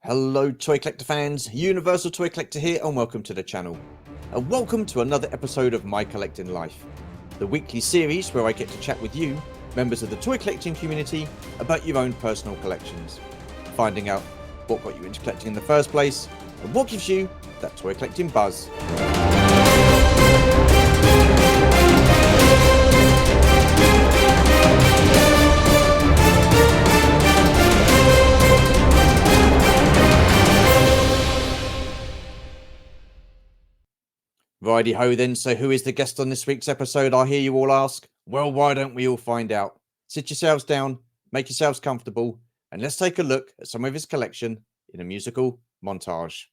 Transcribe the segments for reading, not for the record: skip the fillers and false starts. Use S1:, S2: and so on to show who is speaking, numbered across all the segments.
S1: Hello Toy Collector fans, Universal Toy Collector here and welcome to the channel. And welcome to another episode of My Collecting Life, the weekly series where I get to chat with you, members of the toy collecting community, about your own personal collections, finding out what got you into collecting in the first place and what gives you that toy collecting buzz. Righty ho then, so who is the guest on this week's episode, I hear you all ask? Well, why don't we all find out? Sit yourselves down, make yourselves comfortable, and let's take a look at some of his collection in a musical montage.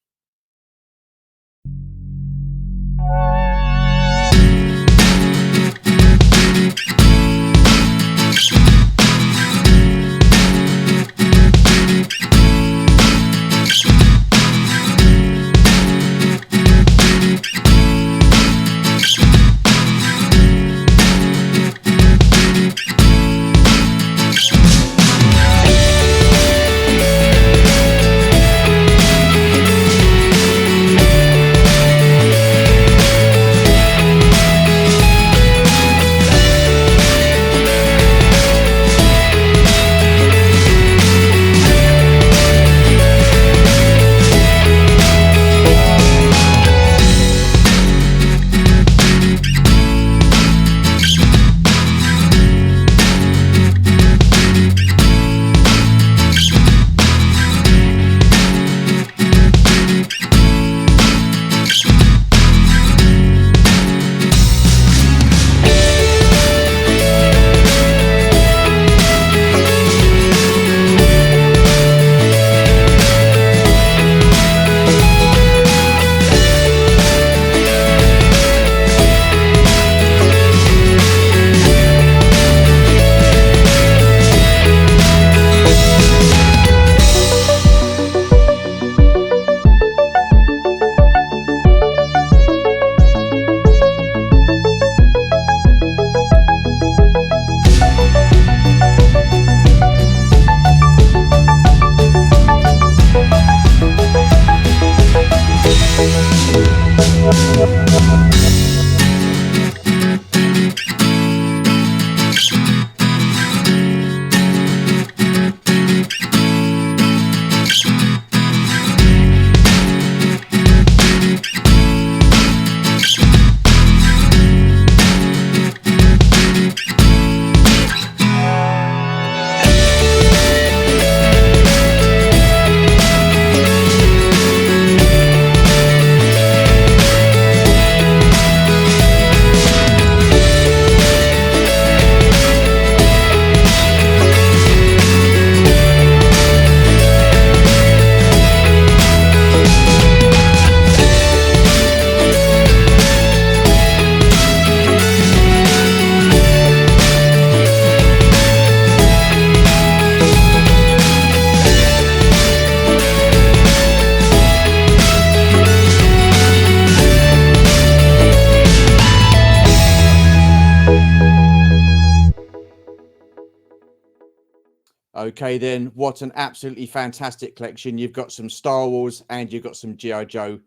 S1: Okay then, what an absolutely fantastic collection. You've got some Star Wars and you've got some G.I. Joe.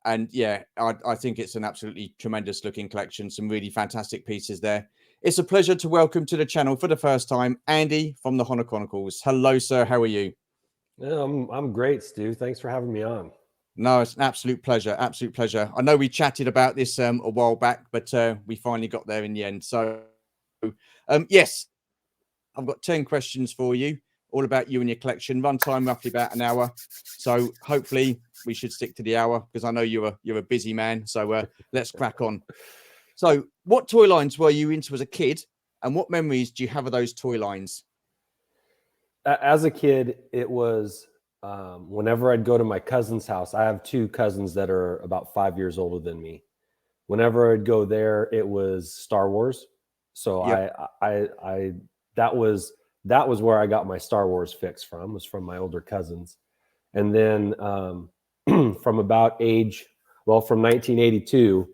S1: And yeah, I think it's an absolutely tremendous looking collection. Some really fantastic pieces there. It's a pleasure to welcome to the channel for the first time, Andy from the Holochronicles. Hello, sir. How are you?
S2: Yeah, I'm great, Stu. Thanks for having me on.
S1: No, it's an absolute pleasure. Absolute pleasure. I know we chatted about this a while back, but we finally got there in the end. So, yes, I've got 10 questions for you, all about you and your collection. Run time roughly about an hour. So hopefully we should stick to the hour because I know you're a busy man. So let's crack on. So what toy lines were you into as a kid, and what memories do you have of those toy lines?
S2: As a kid, it was whenever I'd go to my cousin's house. I have two cousins that are about 5 years older than me. Whenever I'd go there, it was Star Wars. So
S1: Yep.
S2: I that was where I got my Star Wars fix from, was from my older cousins. And then from about from 1982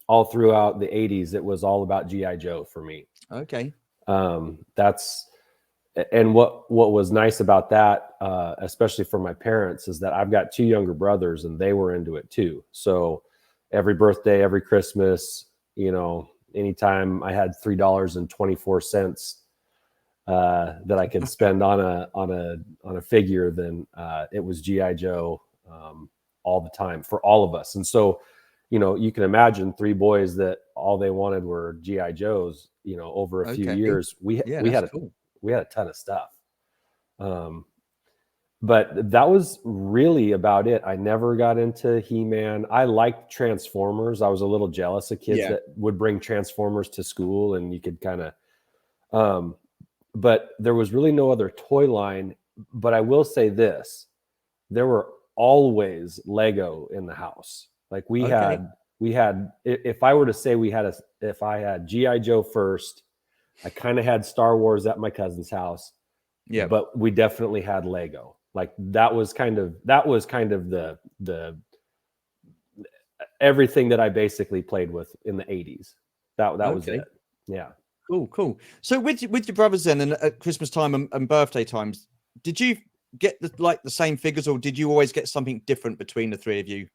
S2: all throughout the 80s, it was all about GI Joe for me.
S1: Okay.
S2: That's And what was nice about that, especially for my parents, is that I've got two younger brothers and they were into it too. So every birthday, every Christmas, anytime I had $3.24 that I could spend on a figure, then it was GI Joe all the time for all of us. And so, you can imagine three boys that all they wanted were GI Joes. Over a few
S1: Okay.
S2: years, we
S1: Yeah,
S2: had
S1: that's cool.
S2: a ton of stuff. But that was really about it. I never got into He-Man. I liked Transformers. I was a little jealous of kids
S1: Yeah.
S2: that would bring Transformers to school, and you could kind of. But there was really no other toy line. But I will say this: there were always Lego in the house. Like we
S1: Okay.
S2: had. If I were to say if I had GI Joe first, I kind of had Star Wars at my cousin's house,
S1: Yeah.
S2: but we definitely had Lego. Like that was kind of the everything that I basically played with in the 80s. That was
S1: Okay.
S2: it. Yeah.
S1: Cool. So with your brothers then, and at Christmas time and birthday times, did you get the same figures, or did you always get something different between the three of you?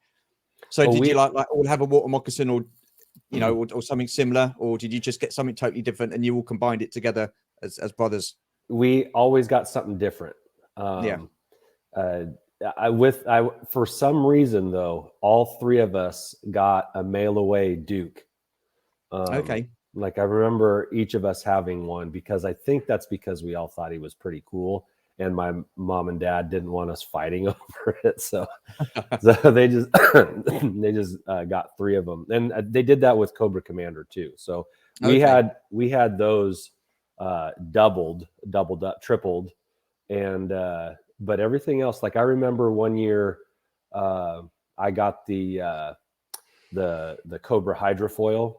S1: So
S2: Oh,
S1: did you
S2: we
S1: like all have a water moccasin, or or something similar, or did you just get something totally different and you all combined it together as brothers?
S2: we always got something different.
S1: Yeah.
S2: Um, uh, for some reason though, all three of us got a mail away Duke.
S1: Okay.
S2: Like I remember each of us having one, because I think that's because we all thought he was pretty cool, and my mom and dad didn't want us fighting over it. So they just got three of them, and they did that with Cobra Commander too. So
S1: Okay.
S2: we had those doubled up, tripled, and but everything else, like I remember one year I got the Cobra hydrofoil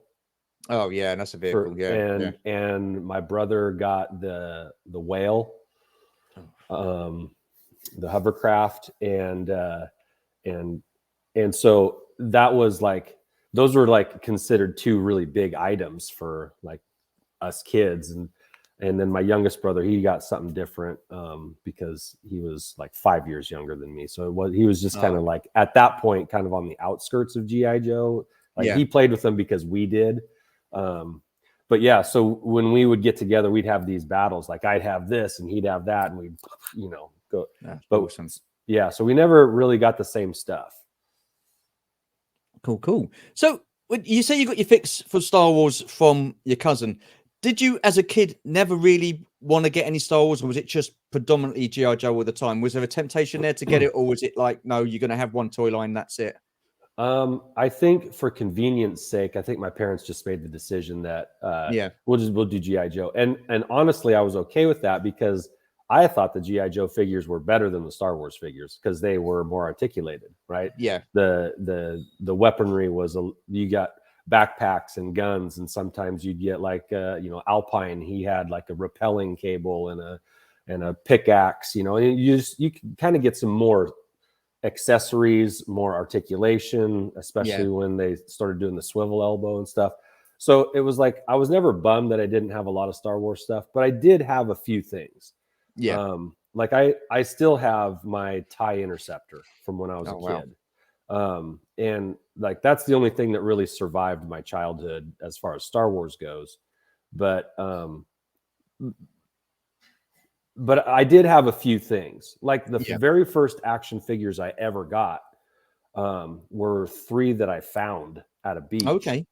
S1: Oh yeah, that's a vehicle. Yeah. Yeah.
S2: and my brother got the whale,
S1: Oh,
S2: um, the hovercraft, and so that was like, those were like considered two really big items for like us kids. And then my youngest brother, he got something different because he was like 5 years younger than me. So he was just kind
S1: oh,
S2: of like at that point kind of on the outskirts of GI Joe. Like
S1: yeah.
S2: he played with them because we did. um, but yeah, so when we would get together, we'd have these battles. Like I'd have this and he'd have that, and we'd go.
S1: That's
S2: But
S1: awesome.
S2: yeah, so we never really got the same stuff.
S1: Cool. So you say you got your fix for Star Wars from your cousin. Did you, as a kid, never really want to get any Star Wars, or was it just predominantly GI Joe all the time? Was there a temptation there to get it, or was it like, no, you're going to have one toy line, that's it?
S2: I think for convenience sake, I think my parents just made the decision that
S1: Yeah.
S2: we'll do GI Joe, and honestly, I was okay with that because I thought the GI Joe figures were better than the Star Wars figures because they were more articulated, right?
S1: Yeah.
S2: The weaponry was you got backpacks and guns, and sometimes you'd get like Alpine. He had like a rappelling cable and a pickaxe, and you can kind of get some more accessories, more articulation,
S1: Yeah.
S2: especially when they started doing the swivel elbow and stuff. So it was like I was never bummed that I didn't have a lot of Star Wars stuff, but I did have a few things.
S1: Yeah.
S2: Like I still have my TIE Interceptor from when I was a
S1: Oh wow.
S2: kid. And like that's the only thing that really survived my childhood as far as Star Wars goes. But I did have a few things. Like the
S1: Yeah.
S2: very first action figures I ever got were three that I found at a beach.
S1: Okay.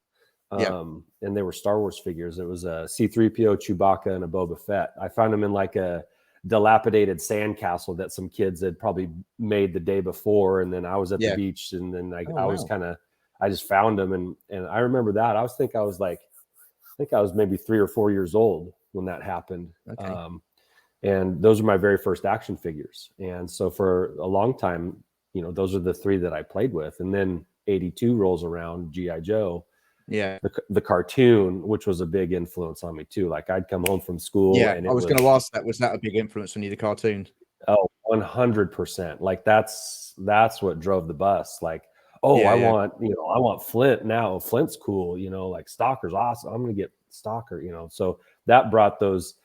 S1: Yeah.
S2: And they were Star Wars figures. It was a C-3PO, Chewbacca, and a Boba Fett. I found them in like a dilapidated sandcastle that some kids had probably made the day before. And then I was at the
S1: Yeah.
S2: beach, and then
S1: Oh
S2: I was
S1: wow.
S2: I just found them. And I remember that. I think I was maybe 3 or 4 years old when that happened.
S1: Okay.
S2: And those are my very first action figures. And so for a long time, those are the three that I played with. And then 82 rolls around, GI Joe,
S1: Yeah.
S2: the cartoon, which was a big influence on me too. Like I'd come home from school
S1: Yeah.
S2: and
S1: I
S2: it
S1: was going
S2: was
S1: to ask that. Was that a big influence on you, the cartoon?
S2: 100%. Like that's what drove the bus. Like, oh,
S1: Yeah.
S2: I
S1: Yeah.
S2: want Flint now. Flint's cool. Like Stalker's awesome. I'm going to get Stalker, So that brought those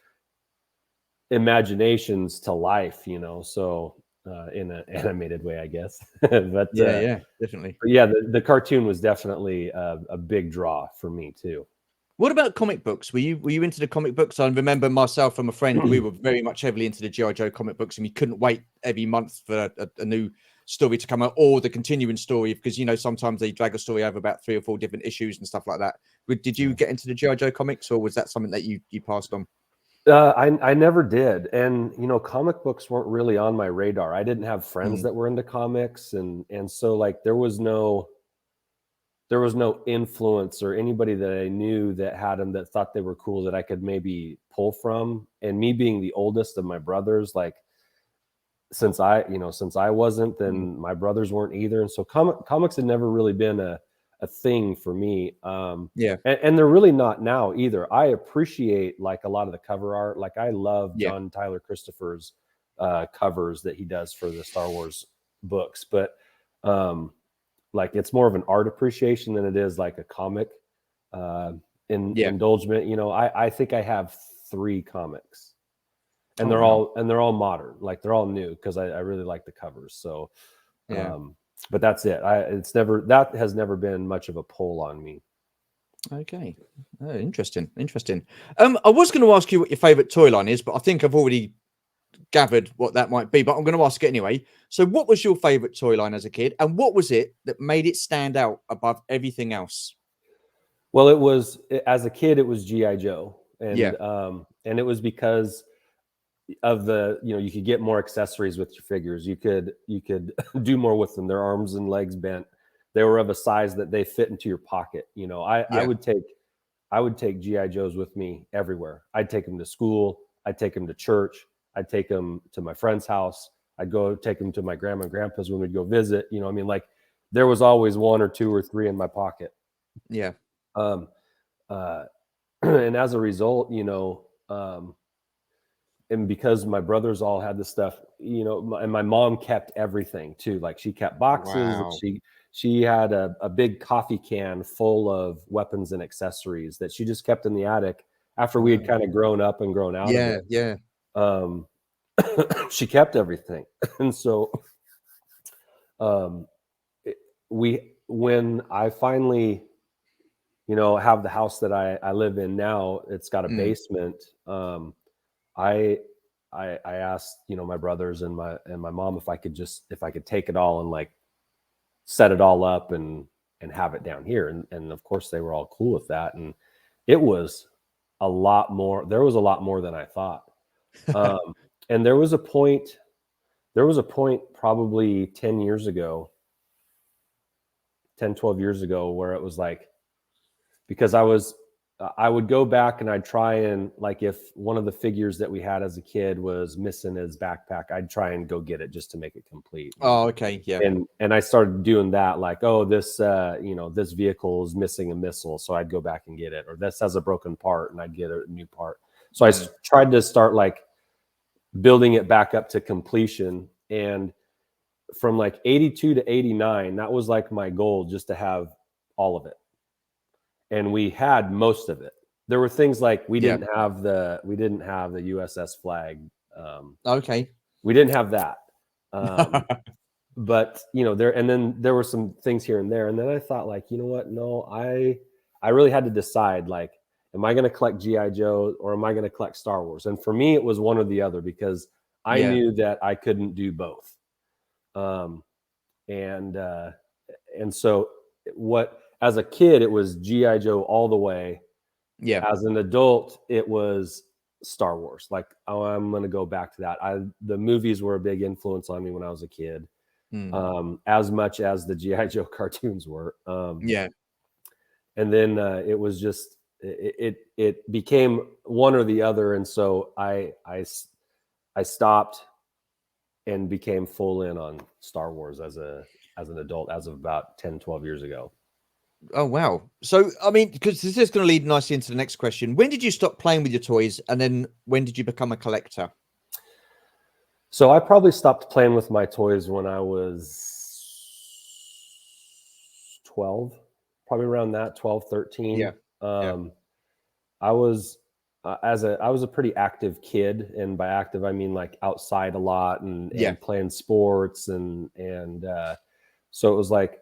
S2: imaginations to life, so in an animated way, I guess. but
S1: Yeah, definitely.
S2: yeah, the cartoon was definitely a big draw for me too.
S1: What about comic books? Were you into the comic books? I remember myself and my friend, we were very much heavily into the G.I. Joe comic books, and we couldn't wait every month for a new story to come out or the continuing story because sometimes they drag a story over about 3 or 4 different issues and stuff like that. Did you get into the G.I. Joe comics, or was that something that you passed on?
S2: I never did, and comic books weren't really on my radar. I didn't have friends
S1: Mm,
S2: that were into comics, and so like there was no influence or anybody that I knew that had them that thought they were cool that I could maybe pull from. And me being the oldest of my brothers, like since I wasn't,
S1: mm,
S2: then my brothers weren't either. And so comics had never really been a thing for me.
S1: yeah,
S2: And they're really not now either. I appreciate like a lot of the cover art. Like I love
S1: yeah,
S2: John Tyler Christopher's covers that he does for the Star Wars books, but um, like it's more of an art appreciation than it is like a comic uh,
S1: yeah.
S2: indulgement. I think I have 3 comics, and
S1: Oh
S2: they're
S1: wow,
S2: all modern, like they're all new because I really like the covers. So,
S1: yeah.
S2: um, but that's it. That has never been much of a pull on me.
S1: Okay. Oh, interesting. Interesting. I was going to ask you what your favorite toy line is, but I think I've already gathered what that might be. But I'm going to ask it anyway. So, what was your favorite toy line as a kid, and what was it that made it stand out above everything else?
S2: Well, as a kid, it was GI Joe,
S1: Yeah.
S2: and it was because of you could get more accessories with your figures. You could do more with them. Their arms and legs bent. They were of a size that they fit into your pocket. I
S1: Yeah.
S2: would take GI Joes with me everywhere. I'd take them to school. I'd take them to church. I'd take them to my friend's house. I'd go take them to my grandma and grandpa's when we'd go visit. I mean, like there was always 1 or 2 or 3 in my pocket.
S1: Yeah.
S2: Um, uh, and as a result, and because my brothers all had this stuff, and my mom kept everything too. Like she kept boxes, and
S1: Wow.
S2: she had a big coffee can full of weapons and accessories that she just kept in the attic after we had
S1: Wow.
S2: kind of grown up and grown out of
S1: Yeah.
S2: it.
S1: Yeah.
S2: Um, she kept everything, and so um, it, when I finally have the house that I live in now, it's got a
S1: Mm,
S2: basement. I I asked my brothers and my mom if I could take it all and like set it all up and have it down here, and of course they were all cool with that, and it was a lot more. There was a lot more than I thought. um, and there was a point probably 10 years ago, 10, 12 years ago, where it was like, because I would go back and I'd try and like if one of the figures that we had as a kid was missing his backpack, I'd try and go get it just to make it complete. and
S1: Oh, okay. Yeah.
S2: and and I started doing that, like, oh, this vehicle is missing a missile, so I'd go back and get it, or this has a broken part and I'd get a new part. So
S1: Mm,
S2: tried to start like building it back up to completion, and from like 82 to 89, that was like my goal, just to have all of it, and we had most of it. There were things like
S1: yeah.
S2: we didn't have the USS flag. um,
S1: Okay.
S2: we didn't have that. um, but then there were some things here and there, and then I thought, like, you know what, no, I really had to decide, like, am I going to collect GI Joe or am I going to collect Star Wars? And for me it was one or the other, because I
S1: Yeah.
S2: knew that I couldn't do both. um and uh and so what as a kid it was GI Joe all the way.
S1: Yeah.
S2: As an adult it was Star Wars. Like, oh, I'm going to go back to that. The movies were a big influence on me when I was a kid,
S1: Mm,
S2: as much as the GI Joe cartoons were.
S1: yeah.
S2: And then it was just it became one or the other, and so I stopped and became full in on Star Wars as an adult, as of about 10, 12 years ago.
S1: Oh wow. So I mean, because this is going to lead nicely into the next question. When did you stop playing with your toys, and then when did you become a collector?
S2: So I probably stopped playing with my toys when I was 12, probably around that 12,
S1: Yeah.
S2: 13.
S1: Yeah.
S2: I was I was a pretty active kid, and by active I mean like outside a lot
S1: Yeah.
S2: and playing sports and so it was like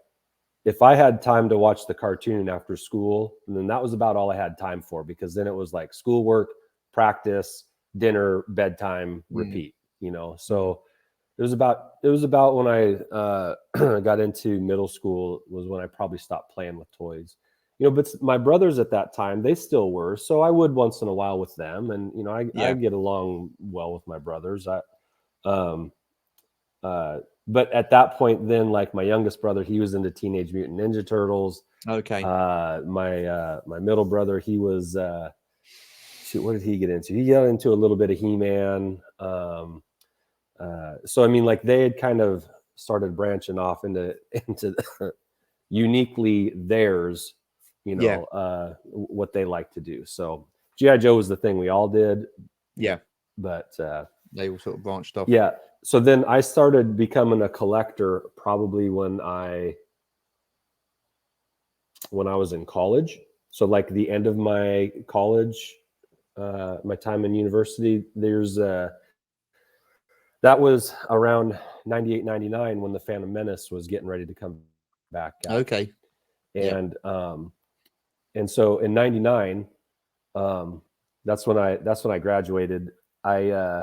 S2: if I had time to watch the cartoon after school, then that was about all I had time for, because then it was like schoolwork, practice, dinner, bedtime,
S1: Mm,
S2: repeat, you know.
S1: mm.
S2: So it was about when I got into middle school was when I probably stopped playing with toys. But my brothers at that time, they still were. So I would once in a while with them, and I
S1: Yeah.
S2: get along well with my brothers. Um but at that point, then, like, my youngest brother, he was into Teenage Mutant Ninja Turtles.
S1: Okay.
S2: My middle brother, he was shoot, what did he get into? He got into a little bit of He-Man. So I mean, like, they had kind of started branching off into into uniquely theirs,
S1: Yeah.
S2: what they like to do. So GI Joe was the thing we all did,
S1: Yeah.
S2: but
S1: They all sort of branched off.
S2: yeah. So then I started becoming a collector probably when I was in college. So like the end of my college, my time in university, that was around 98, 99 when the Phantom Menace was getting ready to come back out.
S1: Okay. Yeah.
S2: And so in 99, that's when I graduated. I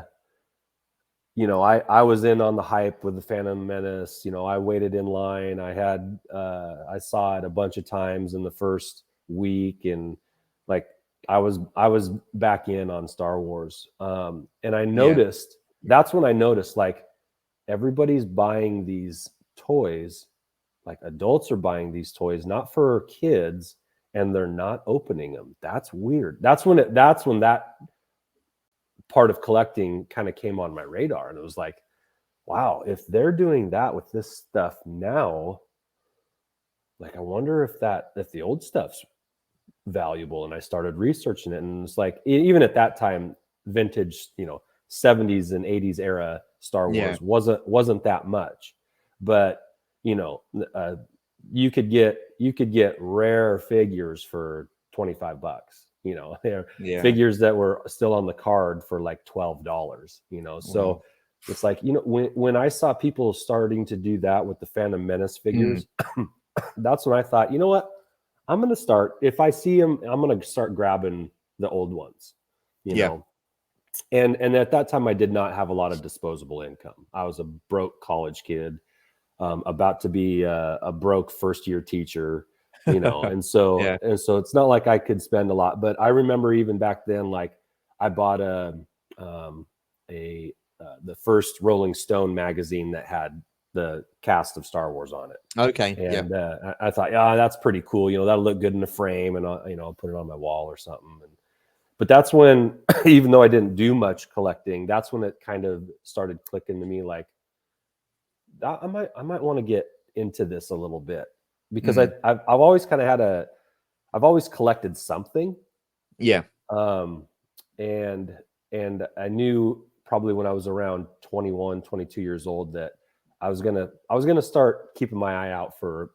S2: was in on the hype with the Phantom Menace. I waited in line. I saw it a bunch of times in the first week, and like I was back in on Star Wars. And I
S1: Yeah.
S2: noticed that's when I noticed, like, everybody's buying these toys, like adults are buying these toys, not for kids, and they're not opening them. That's weird. That's when that part of collecting kind of came on my radar, and it was like, wow, if they're doing that with this stuff now, like, I wonder if the old stuff's valuable. And I started researching it, and it's like, even at that time, vintage, 70s and 80s era Star
S1: Yeah.
S2: Wars wasn't that much. But you know uh, you could get rare figures for $25. They're
S1: Yeah.
S2: figures that were still on the card for like $12.
S1: Wow.
S2: So it's like, when I saw people starting to do that with the Phantom Menace
S1: Mm,
S2: figures, that's when I thought, you know what, I'm going to start. If I see them, I'm going to start grabbing the old ones, you
S1: yeah.
S2: know. And at that time, I did not have a lot of disposable income. I was a broke college kid, about to be a broke first year teacher, and so
S1: Yeah.
S2: and so it's not like I could spend a lot. But I remember even back then, like, I bought um, a the first Rolling Stone magazine that had the cast of Star Wars on it.
S1: Okay. Yeah.
S2: And I thought, yeah, that's pretty cool. That'll look good in the frame, and I'll put it on my wall or something. But that's when, even though I didn't do much collecting, that's when it kind of started clicking to me, like, I might want to get into this a little bit, because
S1: Mm,
S2: I've always kind of I've always collected something,
S1: yeah.
S2: um, and I knew probably when I was around 21, 22 years old that I was gonna start keeping my eye out for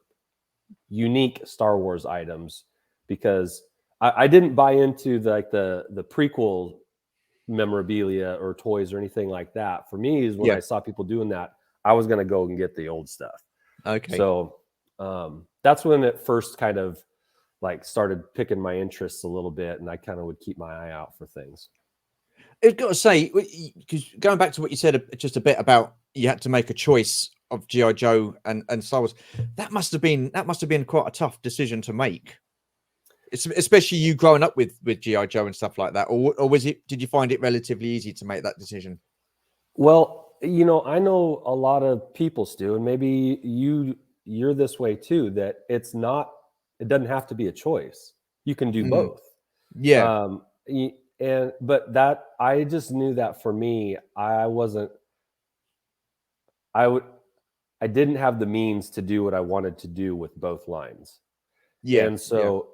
S2: unique Star Wars items, because I didn't buy into the prequel memorabilia or toys or anything like that. For me, is when
S1: Yeah.
S2: I saw people doing that, I was gonna go and get the old stuff.
S1: Okay.
S2: So that's when it first kind of like started picking my interests a little bit, and I kind of would keep my eye out for things.
S1: I've got to say, because going back to what you said just a bit about you had to make a choice of GI Joe and Star Wars, that must have been quite a tough decision to make. Especially you growing up with GI Joe and stuff like that, or was it? Did you find it relatively easy to make that decision?
S2: Well, I know a lot of people, Stu, and maybe you're this way too, that it doesn't have to be a choice. You can do
S1: Mm,
S2: both.
S1: yeah.
S2: But that, I just knew that for me, I would I didn't have the means to do what I wanted to do with both lines.
S1: Yeah.
S2: And
S1: Yeah.
S2: so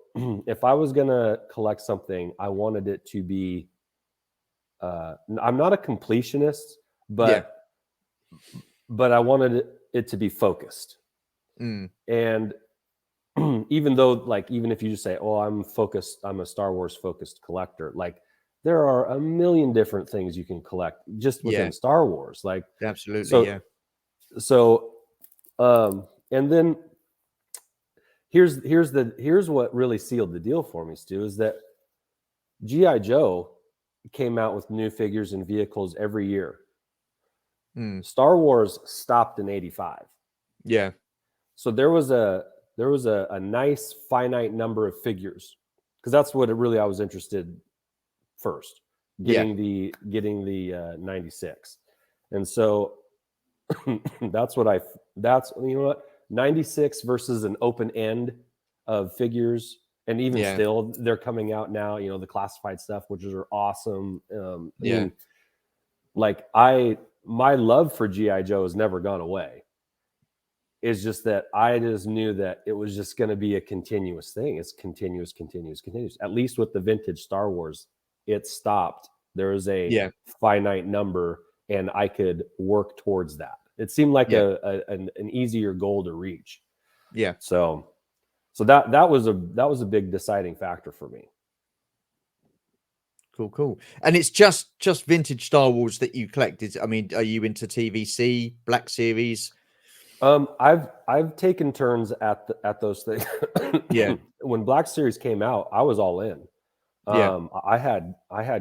S2: if I was going to collect something, I wanted it to be I'm not a completionist,
S1: Yeah.
S2: but I wanted it to be focused.
S1: Mm,
S2: And even though, like, even if you just say, oh, I'm focused, I'm a Star Wars focused collector, like, there are a million different things you can collect just within Star Wars. Like,
S1: absolutely.
S2: so, so, and then here's what really sealed the deal for me, Stu, is that G.I. Joe came out with new figures and vehicles every year. Star Wars stopped in 85.
S1: Yeah.
S2: So there was a nice finite number of figures, because that's what I was interested first, getting the 96. And so that's you know what, 96 versus an open end of figures. And even still, they're coming out now, you know, the classified stuff, which are awesome. I mean, like, my love for G.I. Joe has never gone away. It's just that I just knew that it was just going to be a continuous thing. It's continuous. At least with the vintage Star Wars, it stopped. There was a finite number, and I could work towards that. It seemed like an easier goal to reach.
S1: Yeah.
S2: So that was a big deciding factor for me.
S1: Cool. And it's just vintage Star Wars that you collected. I mean, are you into TVC, Black Series?
S2: I've taken turns at those things. When Black Series came out, I was all in. I had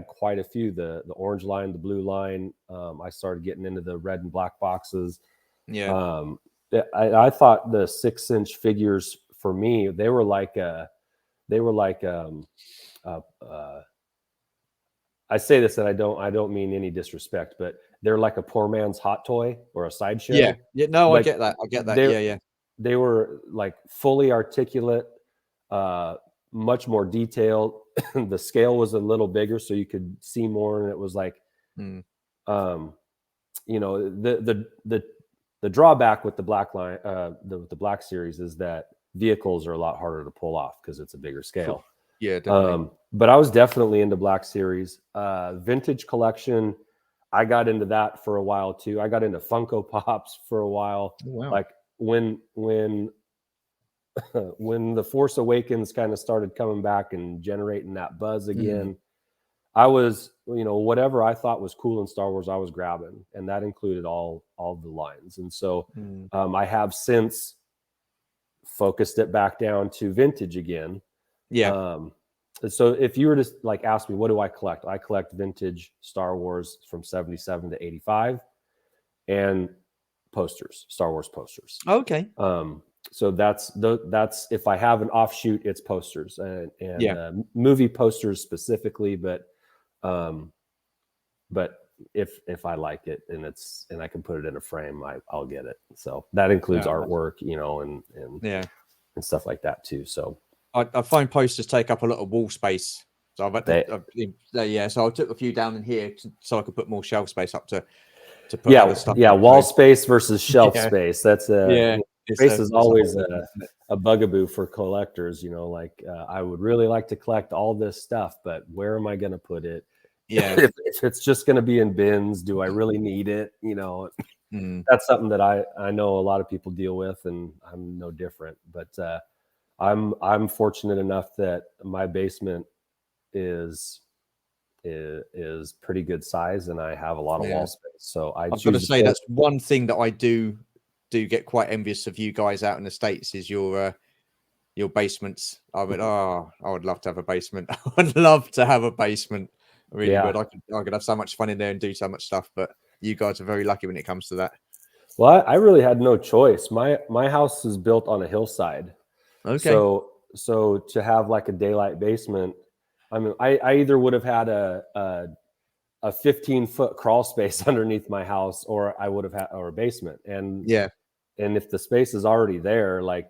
S2: quite a few, the orange line, the blue line. I started getting into the red and black boxes. I thought the 6-inch figures for me, they were like I say this, and I don't mean any disrespect, but they're like a poor man's hot toy or a sideshow.
S1: No,
S2: like,
S1: I get that.
S2: They were like fully articulate, much more detailed. The scale was a little bigger, so you could see more, and it was like, you know, the drawback with the black line, the Black Series, is that vehicles are a lot harder to pull off because it's a bigger scale.
S1: Yeah, definitely.
S2: But I was definitely into Black Series. Vintage collection, I got into that for a while too. I got into Funko Pops for a while.
S1: Oh, wow.
S2: Like when The Force Awakens kind of started coming back and generating that buzz again, I was, you know, whatever I thought was cool in Star Wars, I was grabbing, and that included all the lines. And so I have since focused it back down to vintage again. So if you were to like ask me, what do I collect? I collect vintage Star Wars from 77 to 85 and posters, Star Wars posters.
S1: Okay.
S2: So that's if I have an offshoot, it's posters and movie posters specifically, but if I like it and I can put it in a frame, I'll get it. So that includes artwork, you know, and stuff like that too. So
S1: I find posters take up a lot of wall space. So so I took a few down in here so I could put more shelf space up to put other stuff.
S2: Wall space versus shelf space. That's space is always a bugaboo for collectors. You know, like I would really like to collect all this stuff, but where am I going to put it? If it's just going to be in bins, do I really need it? You know, that's something that I know a lot of people deal with, and I'm no different. But I'm fortunate enough that my basement is pretty good size, and I have a lot of wall space. So I've got
S1: to say that's one thing that I do get quite envious of you guys out in the States is your basements. I would love to have a basement. I would love to have a basement. I really would. I could have so much fun in there and do so much stuff. But you guys are very lucky when it comes to that.
S2: Well, I really had no choice. My house is built on a hillside.
S1: Okay.
S2: So to have like a daylight basement, I mean, I either would have had a 15-foot crawl space underneath my house, or I would have had a basement. And if the space is already there, like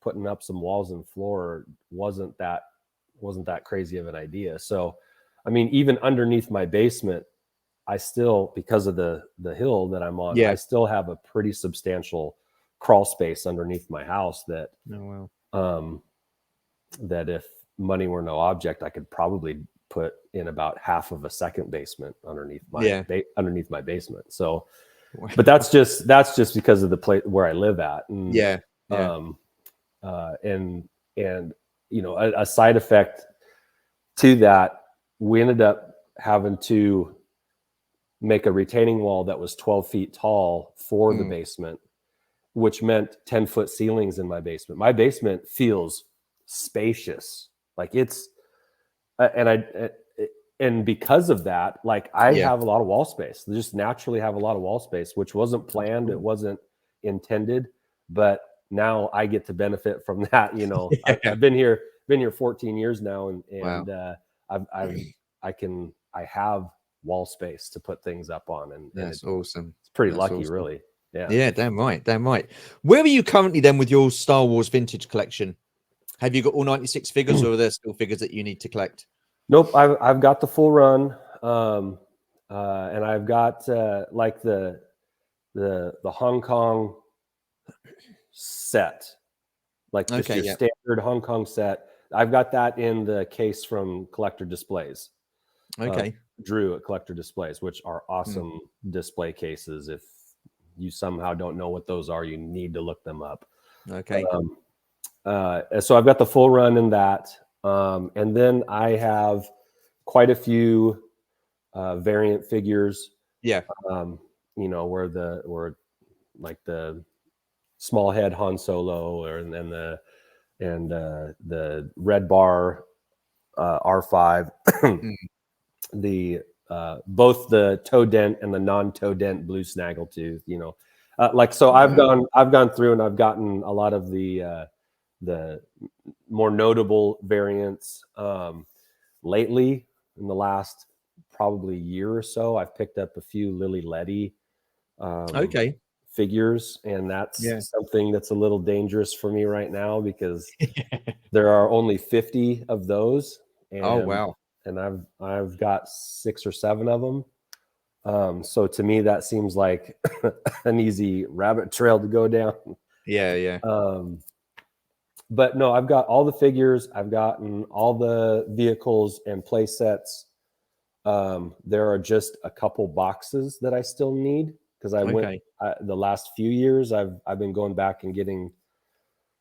S2: putting up some walls and floor wasn't that crazy of an idea. So, I mean, even underneath my basement, I still, because of the hill that I'm on, I still have a pretty substantial crawl space underneath my house that that if money were no object, I could probably put in about half of a second basement underneath my basement. So, but that's just because of the place where I live at. And, and you know, a side effect to that, we ended up having to make a retaining wall that was 12 feet tall for the basement, which meant 10-foot ceilings in my basement. My basement feels spacious, like it's, and because of that, like I have a lot of wall space. They just naturally have a lot of wall space, which wasn't planned. It wasn't intended, but now I get to benefit from that. You know, I've been here 14 years now, and
S1: Wow.
S2: I have wall space to put things up on, and
S1: That's awesome.
S2: it's pretty
S1: That's
S2: lucky,
S1: awesome.
S2: really. Yeah.
S1: Yeah, damn right, damn right. Where are you currently then with your Star Wars vintage collection? Have you got all 96 figures, or are there still figures that you need to collect?
S2: Nope, I've got the full run, and I've got like the Hong Kong set, like just your standard Hong Kong set. I've got that in the case from Collector Displays.
S1: Okay.
S2: Drew at Collector Displays, which are awesome display cases. If you somehow don't know what those are, you need to look them up.
S1: Okay.
S2: So I've got the full run in that. And then I have quite a few variant figures.
S1: Yeah.
S2: You know, where like the small head Han Solo, and the red bar R5, the both the toe dent and the non-toe dent blue snaggletooth. You know, like so I've gone through and I've gotten a lot of the more notable variants. Lately, in the last probably year or so, I've picked up a few Lily Letty figures, and that's something that's a little dangerous for me right now because there are only 50 of those. And,
S1: oh wow!
S2: And I've got 6 or 7 of them. So to me, that seems like an easy rabbit trail to go down.
S1: Yeah.
S2: But no, I've got all the figures. I've gotten all the vehicles and play sets. There are just a couple boxes that I still need because I went the last few years. I've been going back and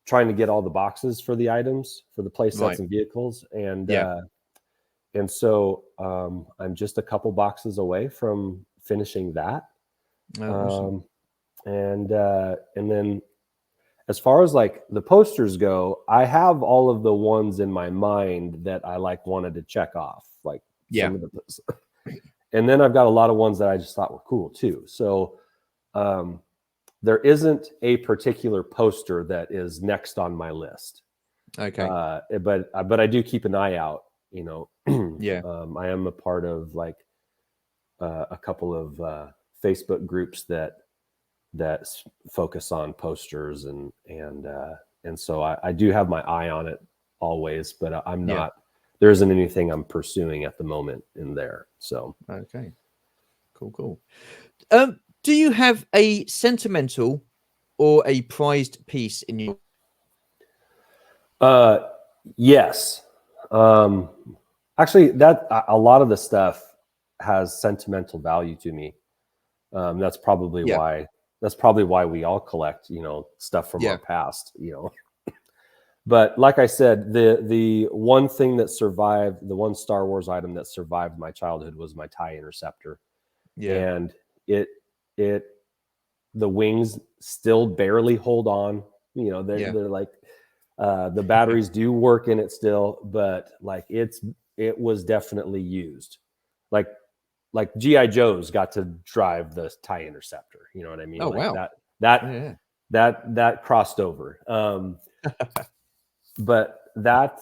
S2: trying to get all the boxes for the items for the play sets and vehicles, and so I'm just a couple boxes away from finishing that.
S1: Awesome.
S2: And then as far as like the posters go, I have all of the ones in my mind that I like wanted to check off, like some of the, and then I've got a lot of ones that I just thought were cool too. So there isn't a particular poster that is next on my list.
S1: Okay.
S2: But I do keep an eye out, you know. I am a part of like a couple of Facebook groups that focus on posters, and so I do have my eye on it always, but I'm not. There isn't anything I'm pursuing at the moment in there. So
S1: okay, cool. Do you have a sentimental or a prized piece in your?
S2: Yes. Actually, that a lot of the stuff has sentimental value to me. That's probably why. That's probably why we all collect, you know, stuff from our past, you know. But like I said, the one thing that survived, the one Star Wars item that survived my childhood was my TIE Interceptor. And the wings still barely hold on. You know, they're like the batteries do work in it still, but like it was definitely used. Like G.I. Joe's got to drive the TIE Interceptor. You know what I mean?
S1: Oh
S2: like
S1: wow!
S2: That crossed over. But that,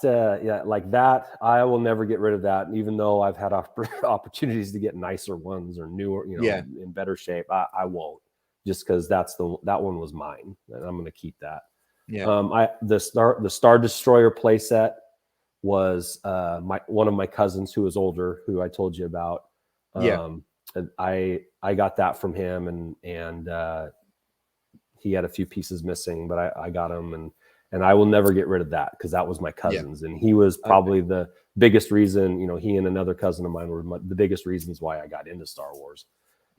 S2: like that, I will never get rid of that. And even though I've had opportunities to get nicer ones or newer, you know, in better shape, I won't, just because that one was mine, and I'm going to keep that. The Star Destroyer playset was one of my cousins who was older, who I told you about. And I got that from him, and he had a few pieces missing, but I got him, and I will never get rid of that because that was my cousin's, and he was probably the biggest reason. You know, he and another cousin of mine were the biggest reasons why I got into Star Wars.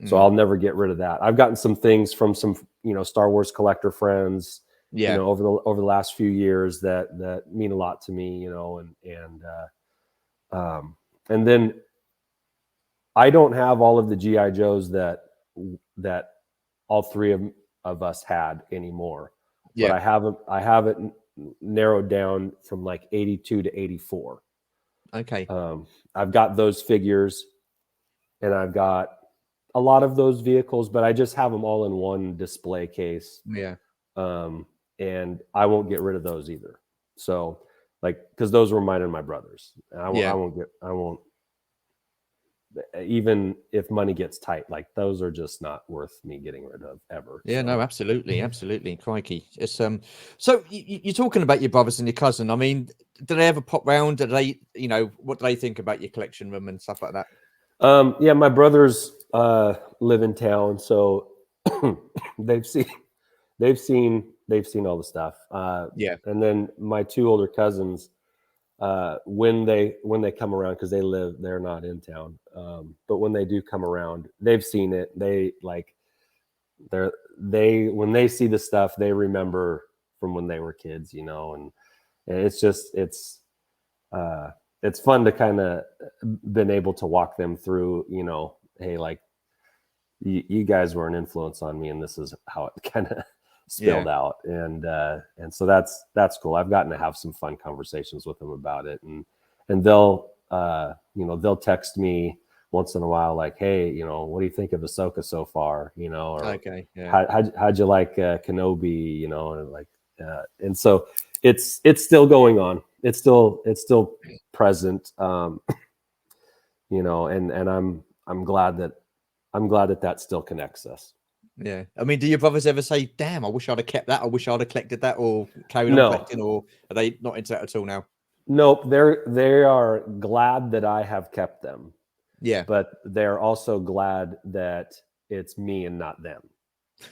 S2: So I'll never get rid of that. I've gotten some things from some, you know, Star Wars collector friends, you know, over the last few years that mean a lot to me, you know, and then I don't have all of the GI Joes that all three of us had anymore, but
S1: Yeah.
S2: I have it narrowed down from like 82 to 84.
S1: Okay.
S2: I've got those figures, and I've got a lot of those vehicles, but I just have them all in one display case.
S1: Yeah.
S2: And I won't get rid of those either. So, like, because those were mine and my brother's. And I won't, even if money gets tight, like those are just not worth me getting rid of ever.
S1: Yeah,
S2: So.
S1: no, absolutely, absolutely. Crikey. It's so you're talking about your brothers and your cousin. I mean, do they ever pop round? Do they, what do they think about your collection room and stuff like that?
S2: Yeah, my brothers live in town, so they've seen they've seen all the stuff.
S1: Yeah.
S2: And then my two older cousins, when they come around, because they're not in town, but when they do come around, they've seen it. They like when they see the stuff, they remember from when they were kids, and it's just it's fun to kind of been able to walk them through, hey, like you guys were an influence on me, and this is how it kind of spilled out. And so that's cool. I've gotten to have some fun conversations with them about it, and they'll they'll text me once in a while, like, hey, what do you think of Ahsoka so far, or
S1: Okay. Yeah.
S2: how'd you like Kenobi, and like and so it's still going on. It's still present, and I'm glad that still connects us.
S1: Yeah. I mean, do your brothers ever say, "Damn, I wish I'd have kept that. I wish I'd have collected that," or carried on
S2: No,
S1: collecting, or are they not into that at all now?
S2: nope. They are glad that I have kept them,
S1: Yeah.
S2: but they're also glad that it's me and not them.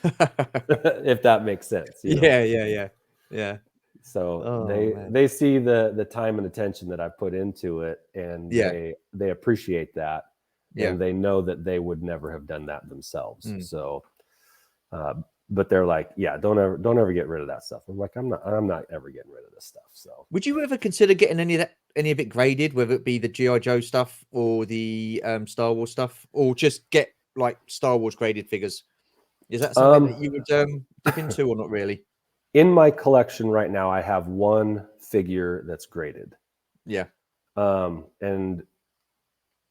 S2: If that makes sense,
S1: Yeah. Yeah. Yeah. Yeah.
S2: So
S1: Oh man.
S2: they see the time and attention that I put into it, and
S1: Yeah.
S2: they appreciate that,
S1: Yeah.
S2: and they know that they would never have done that themselves.
S1: Mm.
S2: So, but they're like, yeah, don't ever get rid of that stuff. I'm like, I'm not ever getting rid of this stuff. So,
S1: Would you ever consider getting any of it graded, whether it be the GI Joe stuff or the Star Wars stuff, or just get like Star Wars graded figures? Is that something that you would dip into, or not really?
S2: in my collection right now, I have one figure that's graded.
S1: Yeah.
S2: And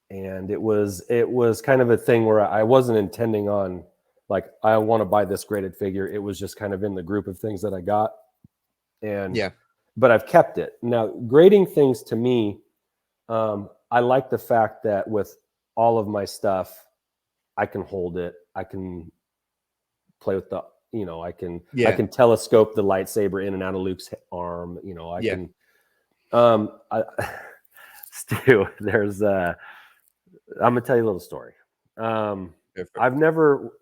S2: it was kind of a thing where I wasn't intending on, like, I want to buy this graded figure. It was just kind of in the group of things that I got, and
S1: Yeah.
S2: but I've kept it. Now, grading things, to me, I like the fact that with all of my stuff, I can hold it. I can play with the, I
S1: Yeah.
S2: can telescope the lightsaber in and out of Luke's arm. I
S1: Yeah.
S2: can. Stu, I'm gonna tell you a little story.
S1: Go for it.
S2: I've never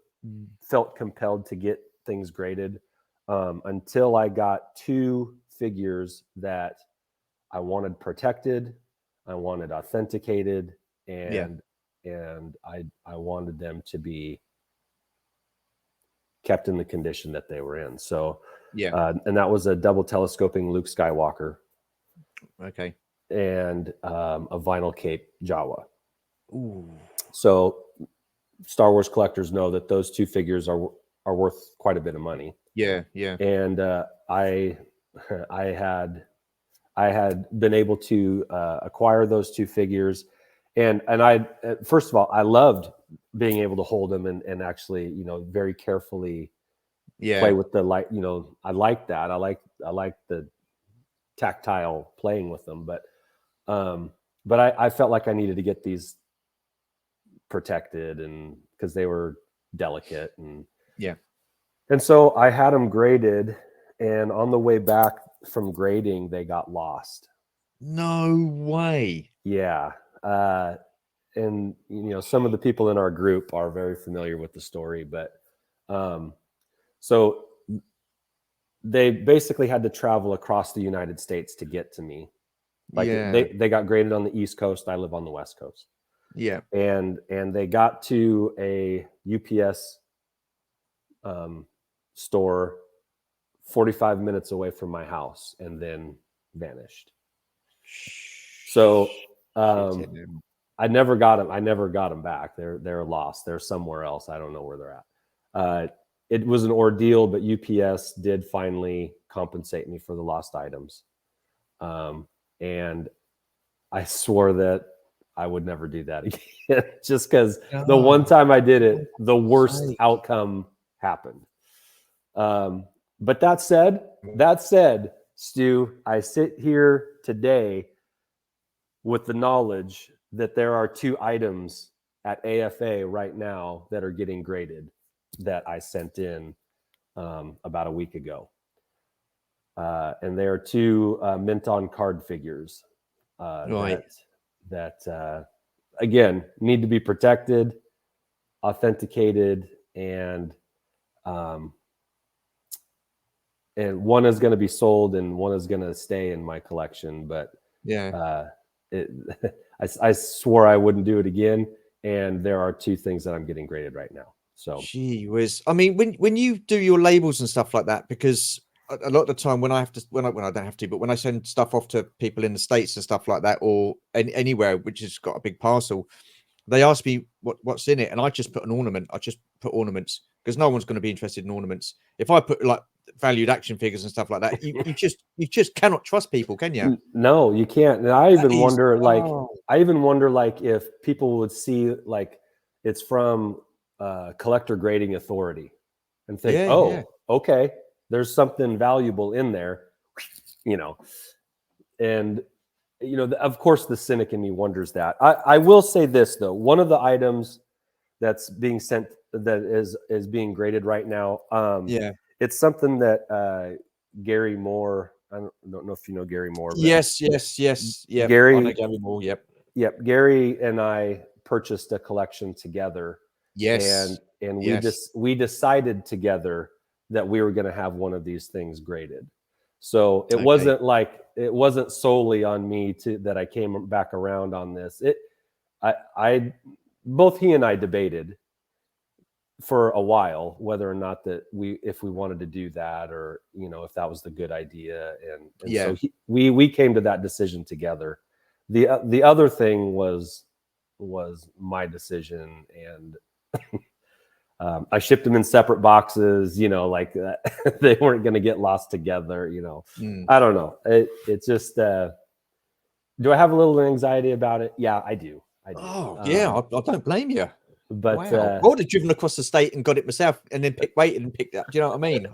S2: felt compelled to get things graded until I got two figures that I wanted protected, I wanted authenticated,
S1: Yeah.
S2: and I wanted them to be kept in the condition that they were in. So,
S1: Yeah.
S2: and that was a double telescoping Luke Skywalker
S1: Okay.
S2: and a vinyl cape Jawa.
S1: Ooh.
S2: So Star Wars collectors know that those two figures are worth quite a bit of money.
S1: Yeah. Yeah.
S2: And I had been able to acquire those two figures, and I first of all, I loved being able to hold them and actually, very carefully play
S1: Yeah.
S2: with the light. I like that. I like the tactile playing with them, but I felt like I needed to get these protected, and because they were delicate,
S1: Yeah.
S2: and so I had them graded, and on the way back from grading, they got lost.
S1: No way.
S2: Yeah. And some of the people in our group are very familiar with the story, but so they basically had to travel across the United States to get to me. Like,
S1: Yeah.
S2: they got graded on the East Coast. I live on the West Coast.
S1: Yeah.
S2: And they got to a UPS store 45 minutes away from my house and then vanished. So
S1: Shit,
S2: I never got them. I never got them back. They're lost. They're somewhere else. I don't know where they're at. It was an ordeal, but UPS did finally compensate me for the lost items. And I swore that I would never do that again, just because the one time I did it, the worst outcome happened. But that said, Stu, I sit here today with the knowledge that there are 2 items at AFA right now that are getting graded that I sent in about a week ago. And there are 2 mint on card figures that again, need to be protected, authenticated, and one is going to be sold and one is going to stay in my collection. But I swore I wouldn't do it again. And there are 2 things that I'm getting graded right now. So,
S1: gee whiz. I mean, when you do your labels and stuff like that, because a lot of the time when I have to, when I don't have to, but when I send stuff off to people in the States and stuff like that, or anywhere which has got a big parcel, they ask me what's in it, and I just put an ornament. I just put ornaments because no one's going to be interested in ornaments. If I put like valued action figures and stuff like that, you just cannot trust people, can you?
S2: No, you can't. And I even wonder, like, if people would see like it's from Collector Grading Authority and think, okay, there's something valuable in there, and of course the cynic in me wonders that. I will say this though, one of the items that's being sent that is being graded right now, it's something that Gary Moore, I don't know if you know Gary Moore.
S1: Yes. Yeah.
S2: Gary,
S1: I know Gary Moore.
S2: Yep. Gary and I purchased a collection together.
S1: Yes.
S2: And we decided together that we were going to have one of these things graded. So it wasn't solely on me that I came back around on this. Both he and I debated for a while whether or not that if we wanted to do that, or if that was the good idea, and so we came to that decision together. The other thing was my decision, and I shipped them in separate boxes, like they weren't going to get lost together. I don't know. It's just do I have a little anxiety about it? Yeah, I do. I
S1: don't blame you.
S2: But
S1: I would have driven across the state and got it myself, and then waited and picked it up. Do you know what I mean?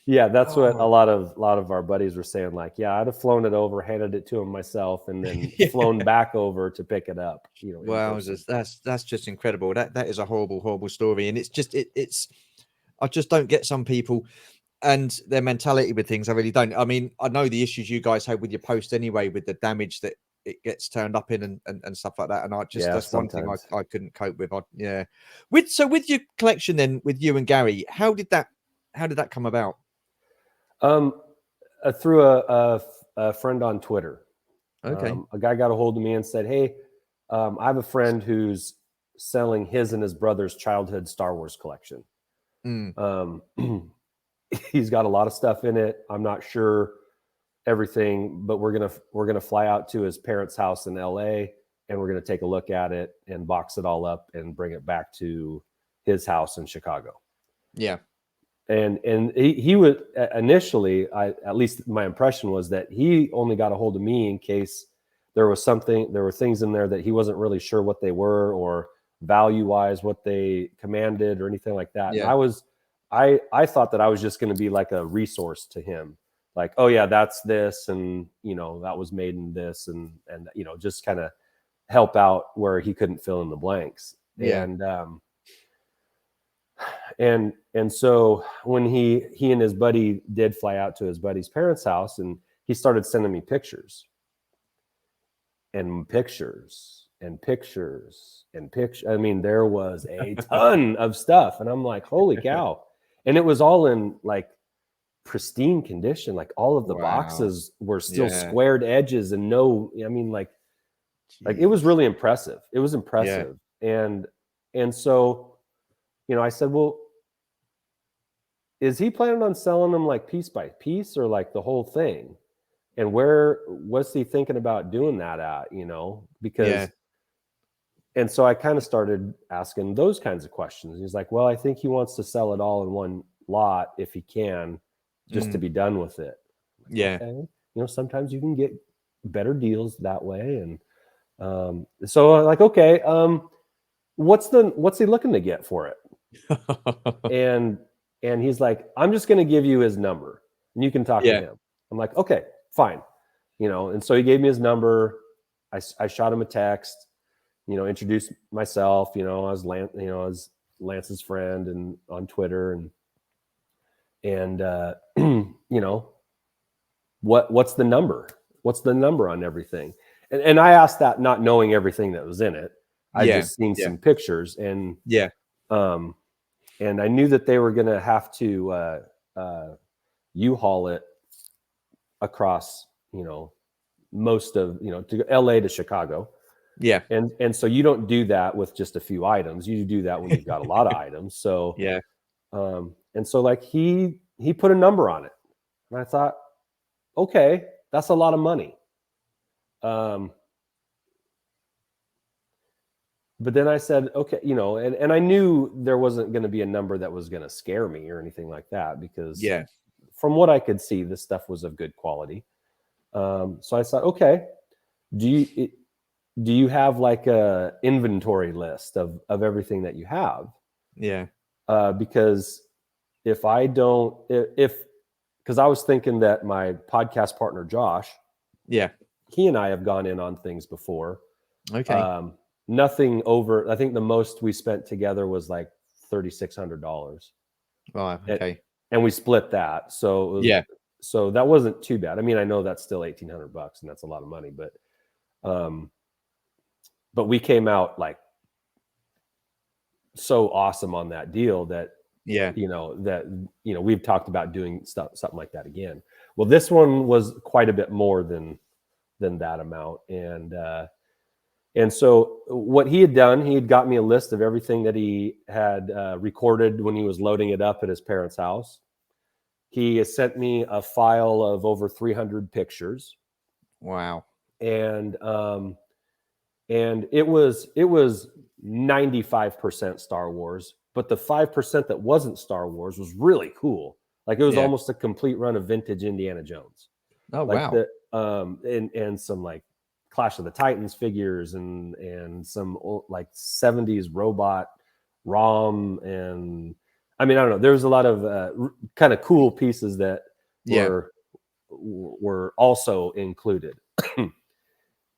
S2: Yeah, that's what a lot of our buddies were saying. Like, yeah, I'd have flown it over, handed it to him myself, and then flown back over to pick it up.
S1: Wow, that's just incredible. That is a horrible story, and it's just it's. I just don't get some people and their mentality with things. I really don't. I mean, I know the issues you guys have with your post anyway, with the damage that it gets turned up in and stuff like that. And I just that's sometimes one thing I couldn't cope with. With your collection then, with you and Gary, how did that come about?
S2: Through a friend on Twitter.
S1: Okay.
S2: A guy got a hold of me and said, "Hey, I have a friend who's selling his and his brother's childhood Star Wars collection. He's got a lot of stuff in it. I'm not sure everything, but we're gonna fly out to his parents' house in LA, and we're gonna take a look at it and box it all up and bring it back to his house in Chicago." Yeah. And he would initially, at least my impression was that he only got a hold of me in case there were things in there that he wasn't really sure what they were, or value wise what they commanded, or anything like that. Yeah. And I thought that I was just going to be like a resource to him, like, oh yeah, that's this, and that was made in this, and just kind of help out where he couldn't fill in the blanks. Yeah. And so when he and his buddy did fly out to his buddy's parents' house, and he started sending me pictures and pictures and pictures and pictures. I mean, there was a ton of stuff, and I'm like, holy cow. And it was all in like pristine condition. Like all of the boxes were still squared edges and like it was really impressive. It was impressive. Yeah. And so, I said, well, is he planning on selling them like piece by piece, or like the whole thing? And what's he thinking about doing that at, because And so I kind of started asking those kinds of questions. He's like, well, I think he wants to sell it all in one lot if he can, just to be done with it.
S1: Yeah.
S2: Okay. You know, sometimes you can get better deals that way. And so I'm like, okay, what's he looking to get for it? And he's like, I'm just going to give you his number and you can talk to him. I'm like, okay, fine. You know, and so he gave me his number. I shot him a text, you know, introduced myself, you know, I was Lance's friend and on Twitter and you know, what's the number? What's the number on everything? And I asked that not knowing everything that was in it. I just seen some pictures and and I knew that they were going to have to U-Haul it across, you know, most of, you know, to LA to Chicago.
S1: Yeah.
S2: And so you don't do that with just a few items. You do that when you've got a lot of items. So
S1: Yeah.
S2: and so like he put a number on it. And I thought, okay, that's a lot of money. But then I said, okay, you know, and I knew there wasn't going to be a number that was going to scare me or anything like that, because from what I could see, this stuff was of good quality. So I thought, okay, do you have like a inventory list of everything that you have?
S1: Yeah.
S2: Because if I don't, because I was thinking that my podcast partner, Josh, he and I have gone in on things before.
S1: Okay.
S2: Nothing over, I think the most we spent together was like $3,600.
S1: Right. Okay.
S2: And we split that. So it was, so that wasn't too bad. I mean, I know that's still $1,800 and that's a lot of money, but we came out like so awesome on that deal that, you know, we've talked about doing something like that again. Well, this one was quite a bit more than that amount. And so what he had done, he had got me a list of everything that he had recorded when he was loading it up at his parents' house. He has sent me a file of over 300 pictures.
S1: Wow.
S2: And it was 95% Star Wars, but the 5% that wasn't Star Wars was really cool. Like it was almost a complete run of vintage Indiana Jones.
S1: Oh,
S2: like
S1: wow.
S2: And some like Clash of the Titans figures and some old, like 70s robot ROM. And I mean, I don't know, there's a lot of kind of cool pieces that were also included.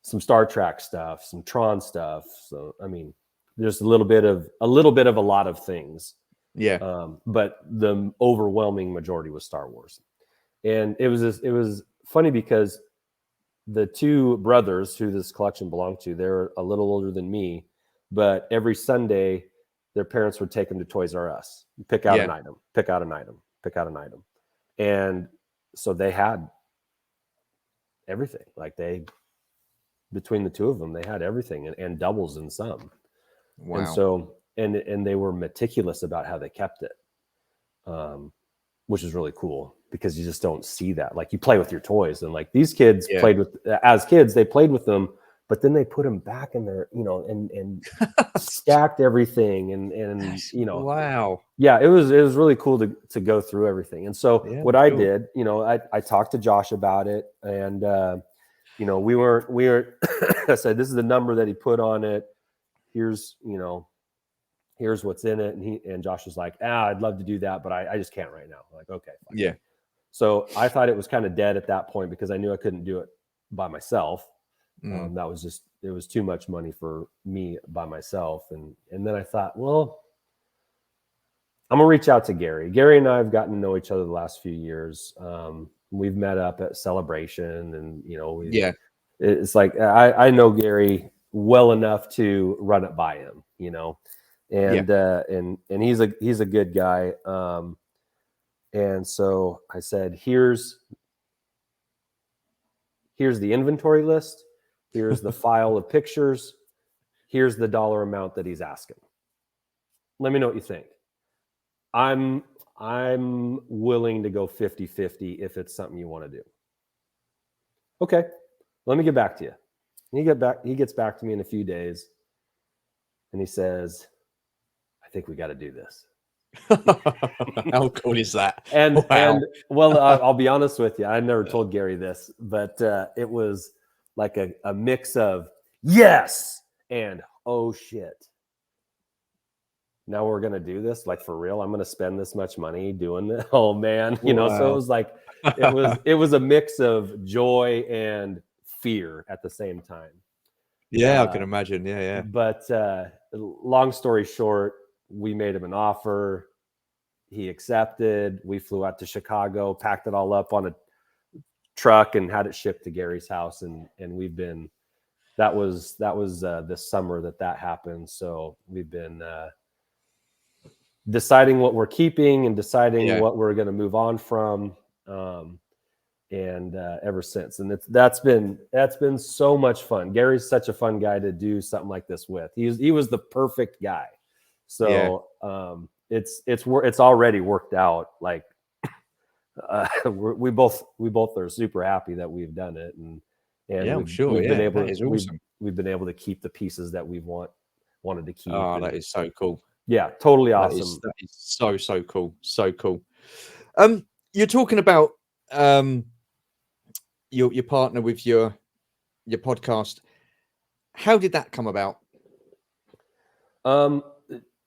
S2: Some Star Trek stuff, some Tron stuff. So I mean, there's a little bit of a lot of things. But the overwhelming majority was Star Wars. And it was funny because the two brothers who this collection belonged to, they're a little older than me, but every Sunday their parents would take them to Toys R Us, pick out an item. And so they had everything. Like between the two of them, they had everything and doubles in some. Wow. And so, and they were meticulous about how they kept it. Which is really cool because you just don't see that. Like you play with your toys, and like these kids as kids, they played with them, but then they put them back in their, you know, and stacked everything and you know,
S1: wow.
S2: Yeah, it was really cool to go through everything. And so what I did, you know, I talked to Josh about it, and you know, we were I said, this is the number that he put on it. Here's, you know, here's what's in it. And Josh was like, I'd love to do that, but I just can't right now. I'm like, okay, fine.
S1: Yeah.
S2: So I thought it was kind of dead at that point because I knew I couldn't do it by myself. That was just, it was too much money for me by myself. And then I thought, well, I'm gonna reach out to Gary. Gary and I have gotten to know each other the last few years. We've met up at Celebration, and you know, it's like I know Gary well enough to run it by him, you know. And he's a good guy. And so I said, here's the inventory list. Here's the file of pictures. Here's the dollar amount that he's asking. Let me know what you think. I'm willing to go 50-50 if it's something you want to do. Okay, let me get back to you. He gets back to me in a few days. and he says, "I think we got to do this."
S1: How cool is that?
S2: And
S1: Wow.
S2: well, I'll be honest with you. I never told Gary this, but it was like a mix of yes and oh shit. Now we're gonna do this, like, for real. I'm gonna spend this much money doing this. Oh man, you know. So it
S1: Wow.
S2: was like it was a mix of joy and fear at the same time.
S1: Yeah, I can imagine. Yeah, yeah.
S2: But long story short, we made him an offer. He accepted. We flew out to Chicago, packed it all up on a truck, and had it shipped to Gary's house. And we've been. That was this summer that happened. So we've been deciding what we're keeping and deciding what we're going to move on from. And ever since, and that's been so much fun. Gary's such a fun guy to do something like this with. He was the perfect guy. So it's already worked out. Like we both are super happy that we've done it, and we've been able to
S1: awesome.
S2: we've been able to keep the pieces that we've wanted to keep.
S1: Oh, that is so cool.
S2: Yeah, totally awesome.
S1: That is so cool. So cool. You're talking about your partner with your podcast. How did that come about?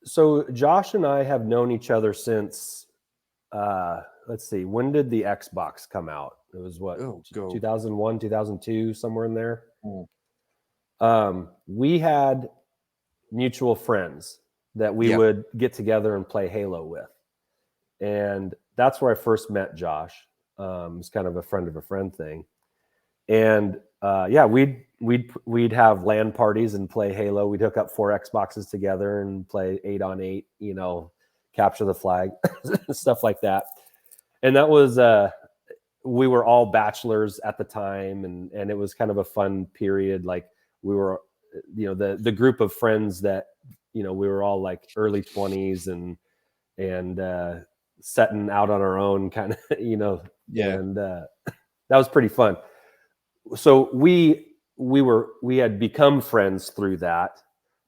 S2: So Josh and I have known each other since let's see, when did the Xbox come out? It was 2001, 2002, somewhere in there. We had mutual friends that we would get together and play Halo with, and that's where I first met Josh. It's kind of a friend of a friend thing. And we'd have LAN parties and play Halo. We'd hook up 4 Xboxes together and play 8-on-8, capture the flag, stuff like that. And that was we were all bachelors at the time, and it was kind of a fun period. Like, we were, the group of friends that, we were all like early 20s and setting out on our own kind of, and that was pretty fun. So we had become friends through that.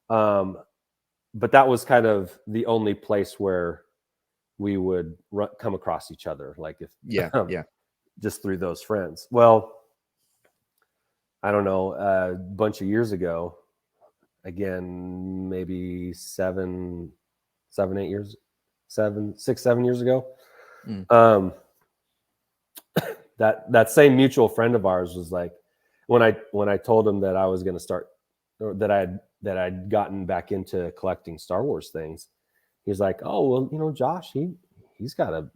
S2: But that was kind of the only place where we would come across each other. Like, if just through those friends. Well, I don't know, a bunch of years ago, again, maybe 6, 7 years ago. That same mutual friend of ours was like, when I told him that I was going to start, or that I'd gotten back into collecting Star Wars things, he's like, "Oh, well, Josh, he's got a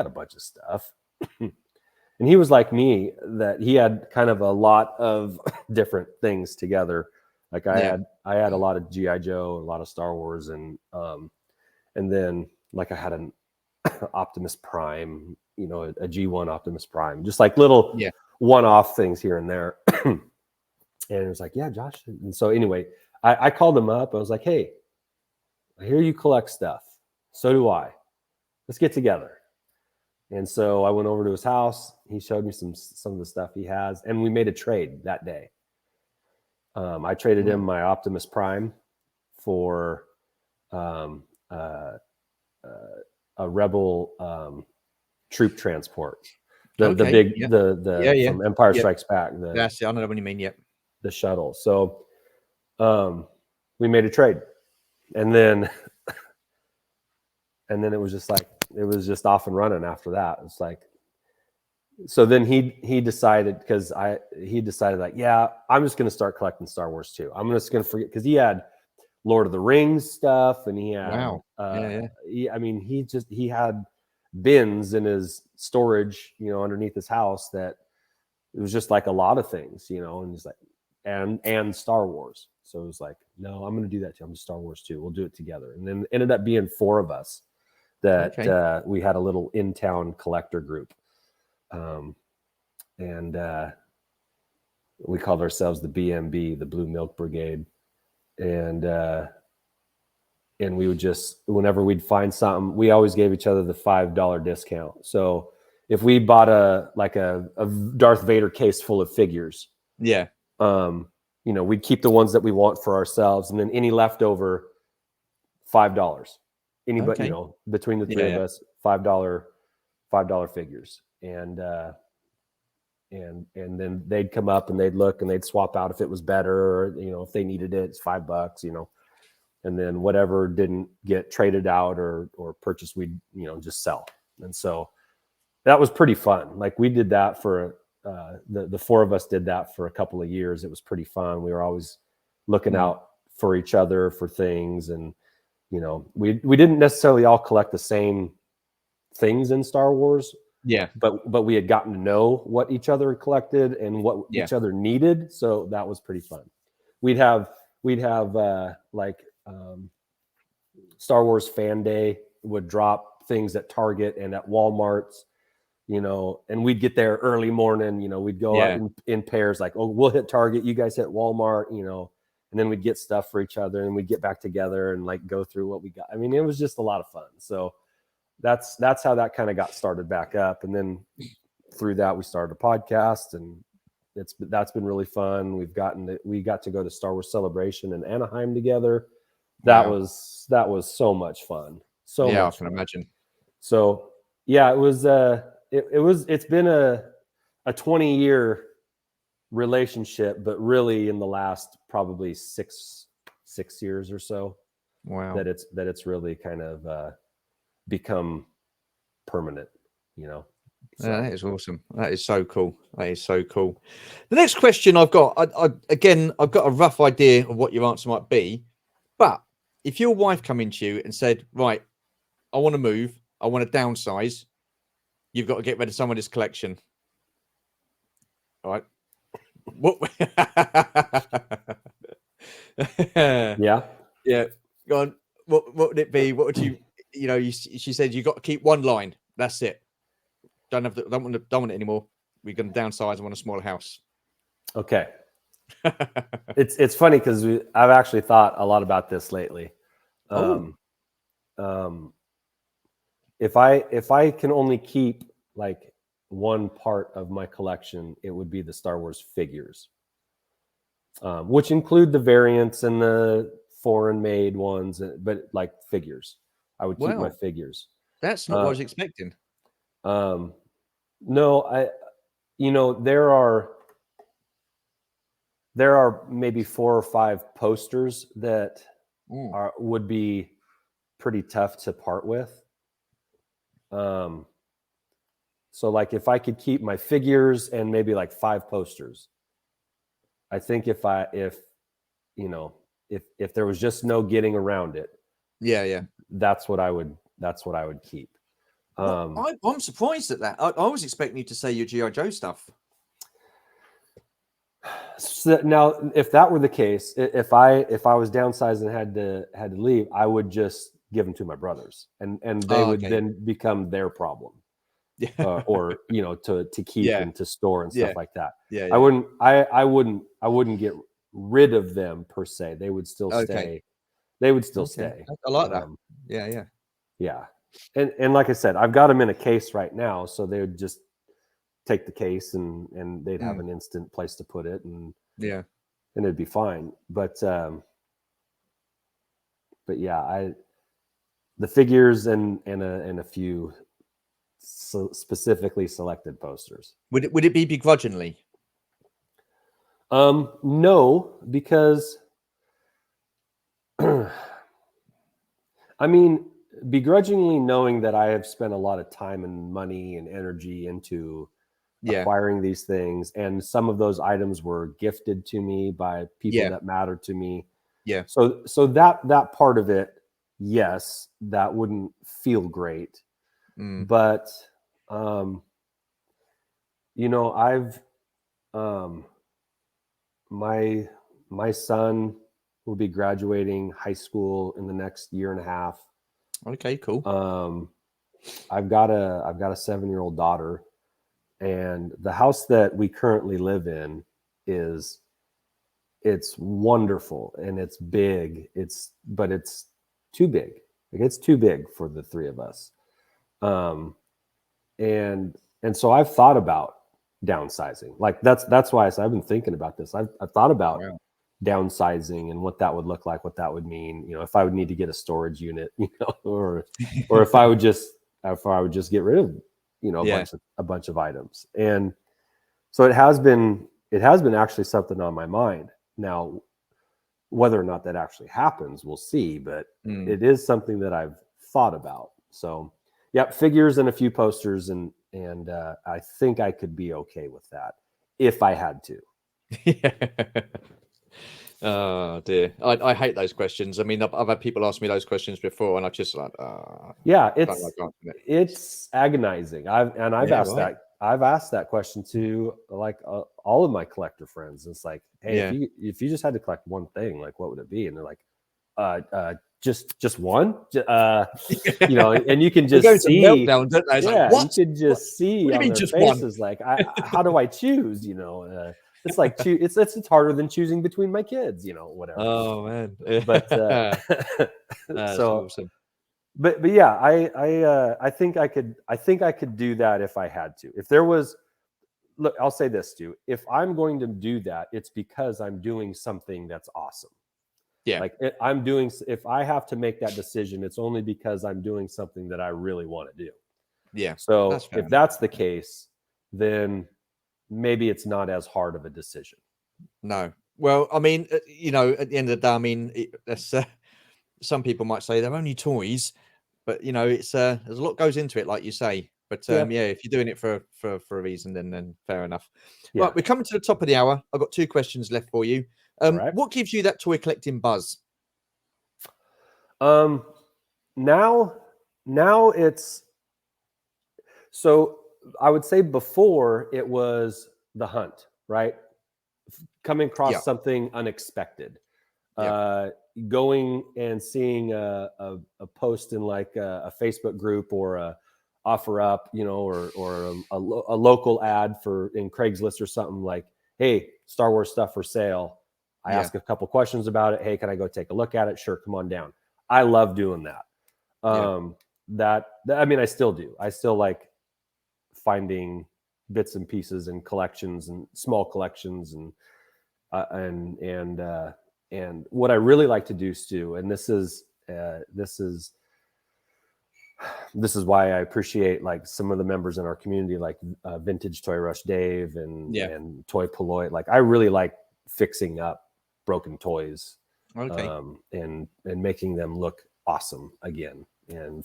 S2: bunch of stuff." And he was like me, that he had kind of a lot of different things together. Like, I had a lot of G.I. Joe, a lot of Star Wars, and then, like, I had an Optimus Prime, a G1 Optimus Prime, just like little one-off things here and there. And it was like, "Yeah, Josh." And so anyway, I called him up. I was like, "Hey, I hear you collect stuff. So do I. Let's get together." And so I went over to his house. He showed me some of the stuff he has, and we made a trade that day. I traded him my Optimus Prime for a Rebel troop transport, the big from Empire Strikes Back.
S1: I know what you mean.
S2: The shuttle. So we made a trade, and then it was just like, it was just off and running after that. It's like, so then he decided, like, "Yeah, I'm just going to start collecting Star Wars too. I'm just going to forget," because he had Lord of the Rings stuff, and he had he had bins in his storage, underneath his house, that it was just like a lot of things, and he's like, and Star Wars. So it was like, "No, I'm going to do that too. I'm Star Wars too. We'll do it together." And then ended up being 4 of us that we had a little in-town collector group. And we called ourselves the BMB, the Blue Milk Brigade. And we would just, whenever we'd find something, we always gave each other the $5 discount. So if we bought a Darth Vader case full of figures, we'd keep the ones that we want for ourselves, and then any leftover, $5. Anybody,
S1: Okay.
S2: between the three of us, $5 figures, and then they'd come up and they'd look and they'd swap out if it was better, or if they needed it, it's $5, and then whatever didn't get traded out or purchased, we'd just sell. And so that was pretty fun. Like, we did that for the four of us did that for a couple of years. It was pretty fun. We were always looking out for each other for things, and we didn't necessarily all collect the same things in Star Wars.
S1: Yeah.
S2: But we had gotten to know what each other collected and what each other needed, so that was pretty fun. We'd have Star Wars Fan Day would drop things at Target and at Walmart's, and we'd get there early morning. We'd go out in pairs, like, oh, we'll hit Target, you guys hit Walmart, and then we'd get stuff for each other, and we'd get back together and like go through what we got. I mean, it was just a lot of fun. So that's how that kind of got started back up. And then through that, we started a podcast, and that's been really fun. We got to go to Star Wars Celebration in Anaheim together. That was so much fun. So much
S1: I can imagine.
S2: So yeah, it's been a 20-year relationship, but really in the last probably six years or so, that it's really kind of become permanent. So.
S1: Yeah, that is awesome. That is so cool. That is so cool. The next question I've got, I've got a rough idea of what your answer might be, but if your wife come into you and said, right, I want to move, I want to downsize, you've got to get rid of some of this collection. All right. What?
S2: Yeah.
S1: Go on. What would it be? What would you? She said you got to keep one line. That's it. Don't want it anymore. We're going to downsize. I want a smaller house.
S2: Okay. It's funny because I've actually thought a lot about this lately. If I can only keep like one part of my collection, it would be the Star Wars figures, which include the variants and the foreign made ones, but like figures. I would keep my figures.
S1: That's not what I was expecting.
S2: No, there are maybe 4 or 5 posters that would be pretty tough to part with. So like if I could keep my figures and maybe like 5 posters, I think if there was just no getting around it, that's what I would keep.
S1: I'm surprised at that. I was expecting you to say your G.I. Joe stuff.
S2: So now, if that were the case, if I was downsized and had to leave, I would just give them to my brothers, and they would then become their problem, or to keep and to store and stuff like that. I wouldn't get rid of them per se. They would still stay. They would still stay.
S1: I like that.
S2: Yeah. And like I said, I've got them in a case right now, so they would just take the case and they'd have an instant place to put it, and it'd be fine. But yeah, the figures and a few specifically selected posters.
S1: Would it be begrudgingly?
S2: No, because I mean, begrudgingly, knowing that I have spent a lot of time and money and energy into acquiring these things, and some of those items were gifted to me by people that mattered to me. So that part of it, yes, that wouldn't feel great. But I've my son will be graduating high school in the next year and a half.
S1: Okay, cool.
S2: I've got a 7-year-old daughter, and the house that we currently live in it's wonderful and it's big. But it's too big. Like, it's too big for the 3 of us. And so I've thought about downsizing. Like that's why I said I've been thinking about this. I've thought about downsizing and what that would look like, what that would mean, if I would need to get a storage unit, or if I would just get rid of,
S1: Yeah.
S2: a bunch of items. And so it has been actually something on my mind. Now, whether or not that actually happens, we'll see, but it is something that I've thought about. So yeah, figures and a few posters, and I think I could be okay with that if I had to.
S1: Yeah. Oh dear, I hate those questions. I mean, I've had people ask me those questions before, and I just like,
S2: Yeah,
S1: don't like answering it.
S2: it's agonizing. I've
S1: Yeah,
S2: asked
S1: right.
S2: that question to like all of my collector friends. It's like, hey,
S1: Yeah.
S2: if you just had to collect one thing, like what would it be? And they're like, just one, and you can
S1: They go
S2: just
S1: into
S2: see,
S1: meltdown, don't they? It's like,
S2: yeah, you
S1: what?
S2: could
S1: What?
S2: just see
S1: What do you
S2: on
S1: mean
S2: their
S1: just one?
S2: faces, like, how do I choose? It's like it's harder than choosing between my kids, whatever.
S1: Oh man.
S2: But
S1: That's
S2: so,
S1: awesome.
S2: but yeah, I think I could do that if I had to. If there was, look, I'll say this too: if I'm going to do that, it's because I'm doing something that's awesome.
S1: Yeah.
S2: Like if I have to make that decision, it's only because I'm doing something that I really want to do.
S1: Yeah.
S2: So
S1: That's fair
S2: if
S1: enough.
S2: that's the case, then maybe it's not as hard of a decision.
S1: No. Well, I mean, at the end of the day, I mean, that's some people might say they're only toys, but it's there's a lot goes into it, like you say. But
S2: Yeah.
S1: yeah, if you're doing it for a reason, then fair enough.
S2: Yeah.
S1: Right, we're coming to the top of the hour. I've got 2 questions left for you.
S2: All right.
S1: What gives you that toy collecting buzz?
S2: Now it's, so I would say before it was the hunt, right? Coming across
S1: Yeah.
S2: something unexpected.
S1: Yeah.
S2: Going and seeing a post in like a Facebook group or a offer up, or a local ad in Craigslist or something, like, hey, Star Wars stuff for sale. I
S1: Yeah.
S2: ask a couple questions about it. Hey, can I go take a look at it? Sure, come on down. I love doing that.
S1: Yeah.
S2: I mean, I still do. I still like finding bits and pieces and collections and small collections, and what I really like to do, Stu, and this is why I appreciate like some of the members in our community, like Vintage Toy Rush Dave and
S1: Yeah.
S2: Toy Polloy. Like, I really like fixing up broken toys,
S1: Okay.
S2: and making them look awesome again. And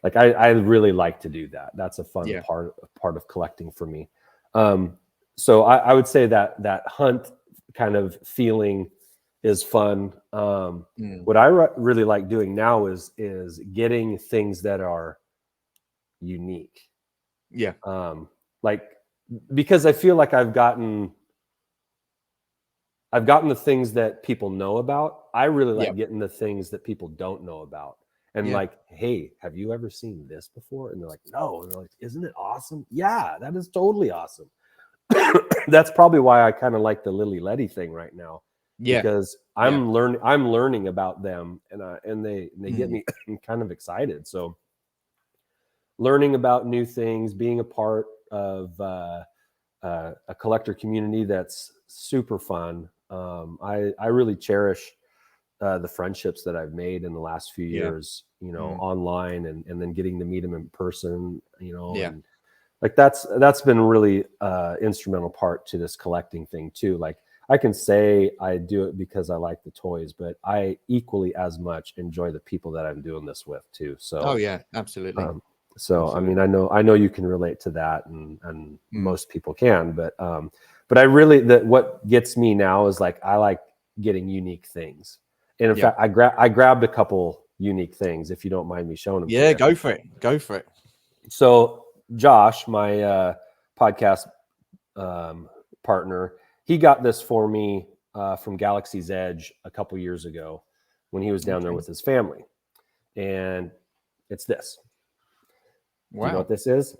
S2: like, I really like to do that. That's a fun
S1: Yeah.
S2: part of collecting for me. So I would say that hunt kind of feeling is fun. What I really like doing now is getting things that are unique.
S1: Yeah.
S2: Like, because I feel like I've gotten the things that people know about. I really like
S1: Yeah.
S2: getting the things that people don't know about. And
S1: Yeah.
S2: like, hey, have you ever seen this before? And they're like, no. And they're like, isn't it awesome? Yeah, that is totally awesome. That's probably why I kind of like the Lily Letty thing right now,
S1: Yeah.
S2: because I'm learning about them, and they get me kind of excited. So learning about new things, being a part of a collector community that's super fun. I really cherish the friendships that I've made in the last few years, online, and then getting to meet them in person, and like that's been a really instrumental part to this collecting thing too. Like, I can say I do it because I like the toys, but I equally as much enjoy the people that I'm doing this with too. So,
S1: Oh yeah, absolutely.
S2: So absolutely. I mean, I know you can relate to that, and most people can, but I really, what gets me now is like, I like getting unique things. And in fact, I grabbed a couple unique things, if you don't mind me showing them.
S1: Yeah, go for it. Go for it.
S2: So Josh, my podcast partner, he got this for me from Galaxy's Edge a couple years ago when he was down there with his family, and it's this.
S1: Wow.
S2: Do you know what this is?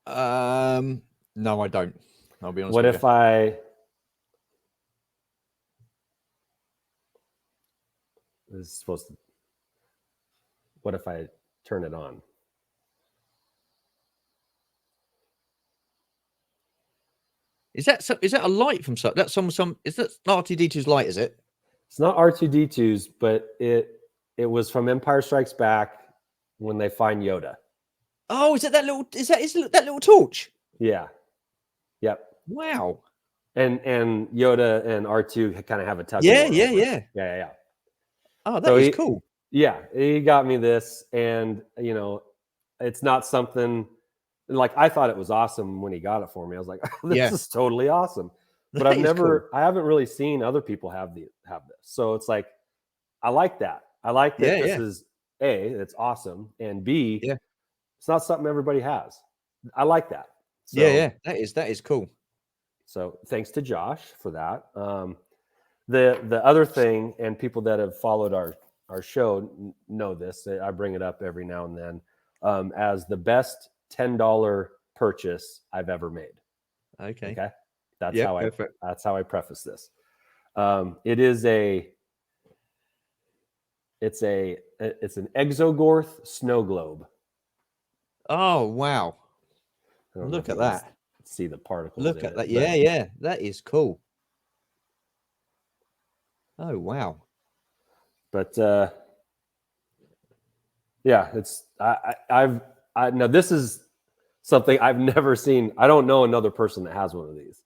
S1: No, I don't. I'll be honest.
S2: What if I? This is supposed to. What if I turn it on?
S1: Is that so? Is that a light from some? That's some. Is that R2D2's light? Is it?
S2: It's not R2D2's, but it was from Empire Strikes Back when they find Yoda.
S1: Oh, is it that little? Is that little torch?
S2: Yeah. Yep.
S1: Wow.
S2: And Yoda and R2 kind of have a tug of
S1: Yeah,
S2: war
S1: yeah,
S2: over it.
S1: yeah.
S2: Yeah.
S1: Oh, that
S2: So
S1: is cool.
S2: yeah, he got me this, and it's not something like I thought it was awesome when he got it for me. I was like, oh, this
S1: Yeah.
S2: is totally awesome. But
S1: That is cool.
S2: I haven't really seen other people have this. So it's like, I like that. I like that
S1: Yeah,
S2: this
S1: yeah,
S2: is A, it's awesome, and B,
S1: yeah,
S2: it's not something everybody has. I like that.
S1: yeah,
S2: So
S1: yeah. That is cool.
S2: so thanks to Josh for that. The other thing, and people that have followed our show know this. I bring it up every now and then as the best $10 purchase I've ever made.
S1: Okay.
S2: Okay, that's
S1: Yeah,
S2: how
S1: perfect.
S2: I preface this. It's an Exogorth snow globe.
S1: Oh, wow.
S2: I don't know
S1: Look
S2: if you
S1: at
S2: can
S1: that.
S2: see the particles
S1: Look
S2: in
S1: at
S2: it,
S1: that.
S2: but
S1: Yeah, yeah. That is cool. Oh, wow.
S2: Yeah, it's I now this is something I've never seen. I don't know another person that has one of these.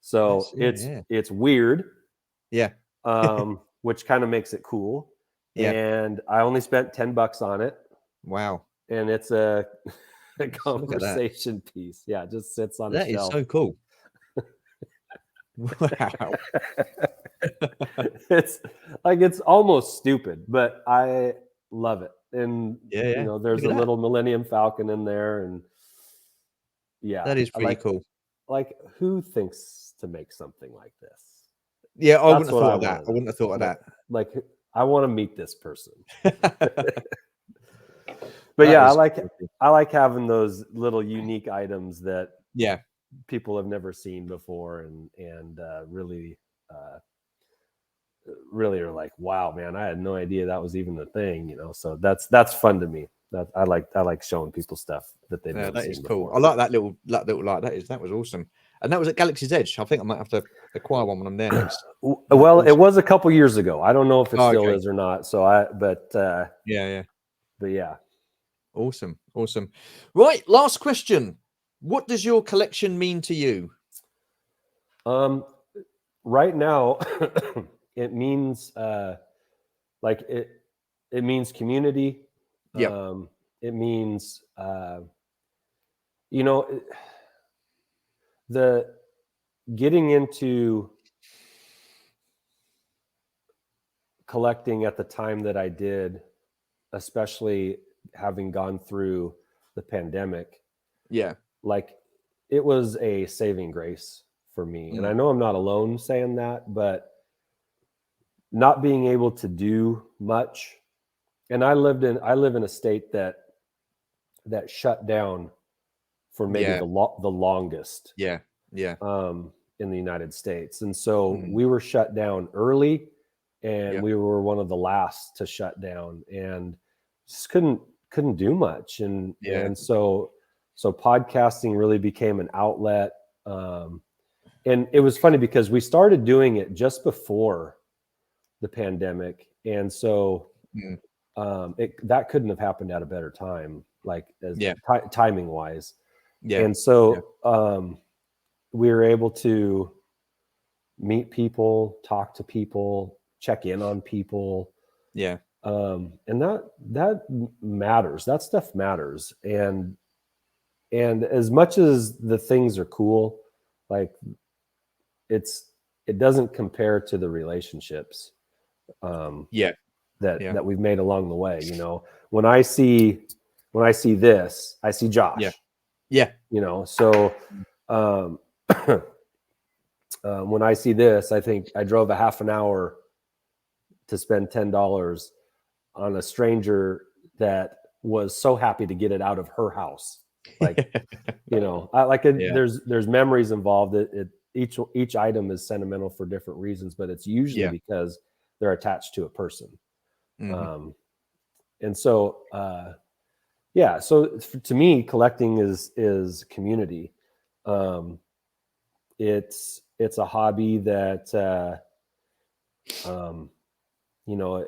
S2: So
S1: Yeah.
S2: it's weird,
S1: Yeah.
S2: which kind of makes it cool.
S1: Yeah.
S2: And I only spent $10 on it,
S1: Wow.
S2: and it's a, a
S1: Look at that.
S2: conversation piece. Yeah, it just sits on a
S1: That is
S2: shelf.
S1: so cool. Wow.
S2: It's almost stupid, but I love it. And
S1: Yeah, yeah.
S2: there's
S1: Look
S2: a
S1: at that.
S2: little Millennium Falcon in there, and yeah,
S1: That is
S2: I
S1: pretty cool.
S2: like who thinks to make something like this?
S1: Yeah, I wouldn't
S2: That's
S1: have
S2: what I
S1: thought of
S2: want
S1: that.
S2: to
S1: I
S2: know.
S1: wouldn't have thought of that.
S2: Like I want to meet this person. But
S1: That
S2: yeah,
S1: is
S2: I like having those little unique items that
S1: yeah.
S2: people have never seen before, and uh, really are like, wow, man, I had no idea that was even a thing. So that's fun to me. That I like showing people stuff that they've
S1: Yeah,
S2: never
S1: that is
S2: seen
S1: cool.
S2: before.
S1: I like that little light. That was awesome. And that was at Galaxy's Edge. I think I might have to acquire one when I'm there next.
S2: Well, it
S1: Awesome.
S2: was a couple years ago. I don't know if it
S1: Oh,
S2: still
S1: okay.
S2: is or not.
S1: Yeah.
S2: But yeah.
S1: Awesome. Right, last question. What does your collection mean to you?
S2: Right now, it means like it means community.
S1: Yep.
S2: It means you know the getting into collecting at the time that I did, especially having gone through the pandemic,
S1: Yeah.
S2: like it was a saving grace for me. And I
S1: Mm.
S2: know I'm not alone saying that, but not being able to do much. And I live in a state that shut down for maybe
S1: Yeah.
S2: the longest
S1: Yeah. Yeah.
S2: in the United States. And so
S1: Mm.
S2: we were shut down early, and
S1: Yeah.
S2: we were one of the last to shut down, and just couldn't do much. And
S1: Yeah.
S2: so podcasting really became an outlet. And it was funny because we started doing it just before the pandemic, and so
S1: Mm.
S2: that couldn't have happened at a better time, like as
S1: Yeah.
S2: timing wise.
S1: Yeah.
S2: And so we were able to meet people, talk to people, check in on people,
S1: Yeah.
S2: and that matters. That stuff matters. And as much as the things are cool, like it doesn't compare to the relationships
S1: Yeah.
S2: that we've made along the way. When I see this, I see Josh.
S1: Yeah. Yeah.
S2: So when I see this, I think I drove a half an hour to spend $10 on a stranger that was so happy to get it out of her house. Like, I like it.
S1: Yeah.
S2: There's memories involved. Each item is sentimental for different reasons, but it's usually because they're attached to a person.
S1: Mm-hmm.
S2: And so, so to me, collecting is community. it's a hobby that you know,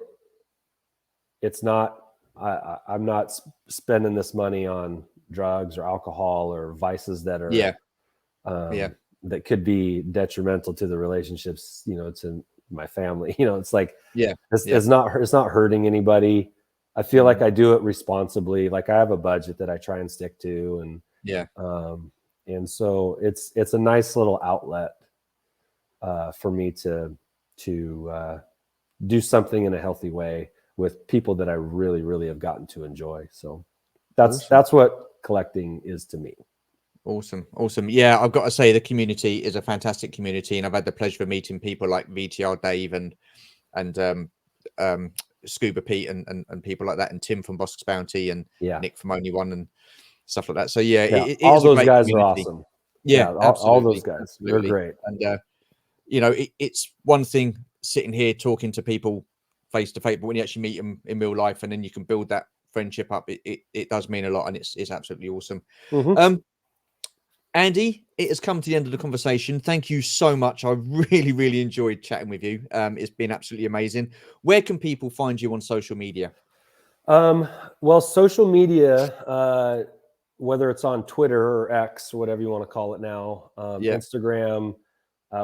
S2: it's not, I'm not spending this money on drugs or alcohol or vices that are
S1: Yeah.
S2: that could be detrimental to the relationships, you know, to my family. You know, it's like
S1: Yeah.
S2: it's not hurting anybody. I feel like I do it responsibly. Like I have a budget that I try and stick to, and so it's a nice little outlet for me to do something in a healthy way with people that I really, really have gotten to enjoy. So that's what collecting is to me.
S1: Awesome. Yeah, I've got to say the community is a fantastic community, and I've had the pleasure of meeting people like VTR Dave and Scuba Pete and people like that, and Tim from Bosk's Bounty and Nick from Only One and stuff like that. So yeah, it
S2: all
S1: is a
S2: those
S1: great
S2: guys
S1: community.
S2: are awesome.
S1: Yeah,
S2: all those
S1: absolutely.
S2: guys, they're great.
S1: And you know, it's one thing sitting here talking to people face to face, but when you actually meet them in real life and then you can build that friendship up, it does mean a lot, and it's absolutely awesome. Andy, it has come to the end of the conversation. Thank you so much. I really, really enjoyed chatting with you. It's been absolutely amazing. Where can people find you on social media?
S2: Well, social media, whether it's on Twitter or X, whatever you want to call it now, Instagram.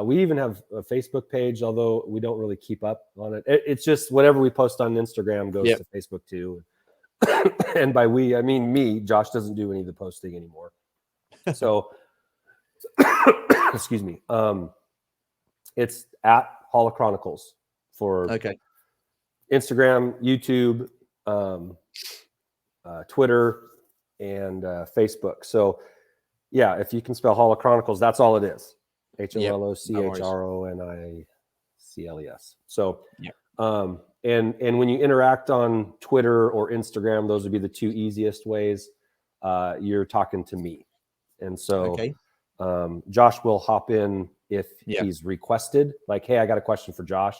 S2: We even have a Facebook page, although we don't really keep up on it. It's just whatever we post on Instagram goes to Facebook too. And by we, I mean me. Josh doesn't do any of the posting anymore. So, excuse me. It's at Holochronicles for Instagram, YouTube, Twitter, and Facebook. So, yeah, if you can spell Holochronicles, that's all it is. HOLOCHRONICLES. So, and when you interact on Twitter or Instagram, those would be the two easiest ways. You're talking to me, and so Josh will hop in if he's requested. Like, hey, I got a question for Josh.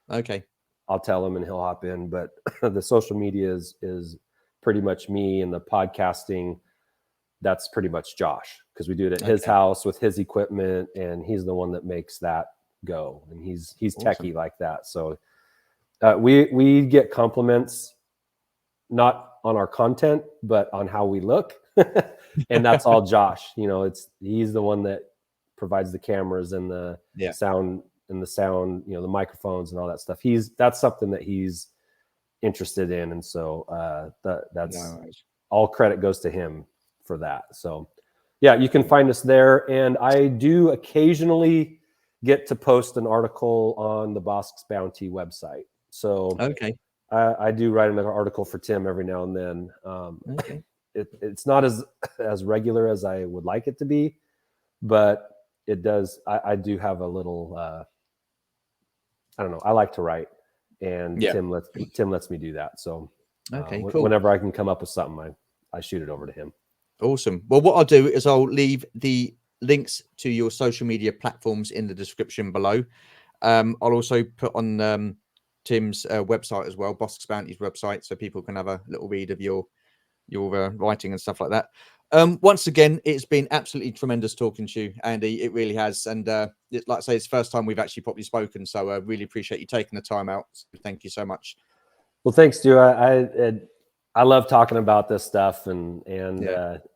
S2: I'll tell him and he'll hop in. But the social media is pretty much me, and the podcasting, that's pretty much Josh, because we do it at his house with his equipment, and he's the one that makes that go, and he's techie like that. So we get compliments not on our content but on how we look. And that's all Josh. You know, he's the one that provides the cameras and the sound, you know, the microphones and all that stuff. That's something that he's interested in, and so that's all credit goes to him for that. So yeah, you can find us there, and I do occasionally get to post an article on the Bosk's Bounty website. So I do write an article for Tim every now and then. It's not as regular as I would like it to be, but it does. I do have a little. I don't know. I like to write, and Tim lets me do that. So cool. Whenever I can come up with something, I shoot it over to him.
S1: Awesome. Well, what I'll do is I'll leave the links to your social media platforms in the description below. I'll also put on Tim's website as well, Bosk's Bounty's website, so people can have a little read of your writing and stuff like that. Once again, it's been absolutely tremendous talking to you, Andy. It really has. And like I say, it's the first time we've actually properly spoken. So I really appreciate you taking the time out. So thank you so much.
S2: Well, thanks, Stu. I love talking about this stuff, and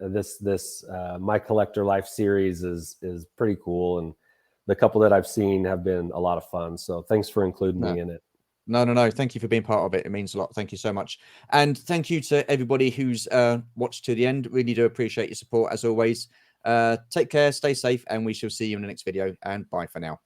S2: this My Collector Life series is pretty cool. And the couple that I've seen have been a lot of fun. So thanks for including me in it.
S1: No. Thank you for being part of it. It means a lot. Thank you so much. And thank you to everybody who's watched to the end. Really do appreciate your support as always. Take care, stay safe, and we shall see you in the next video. And bye for now.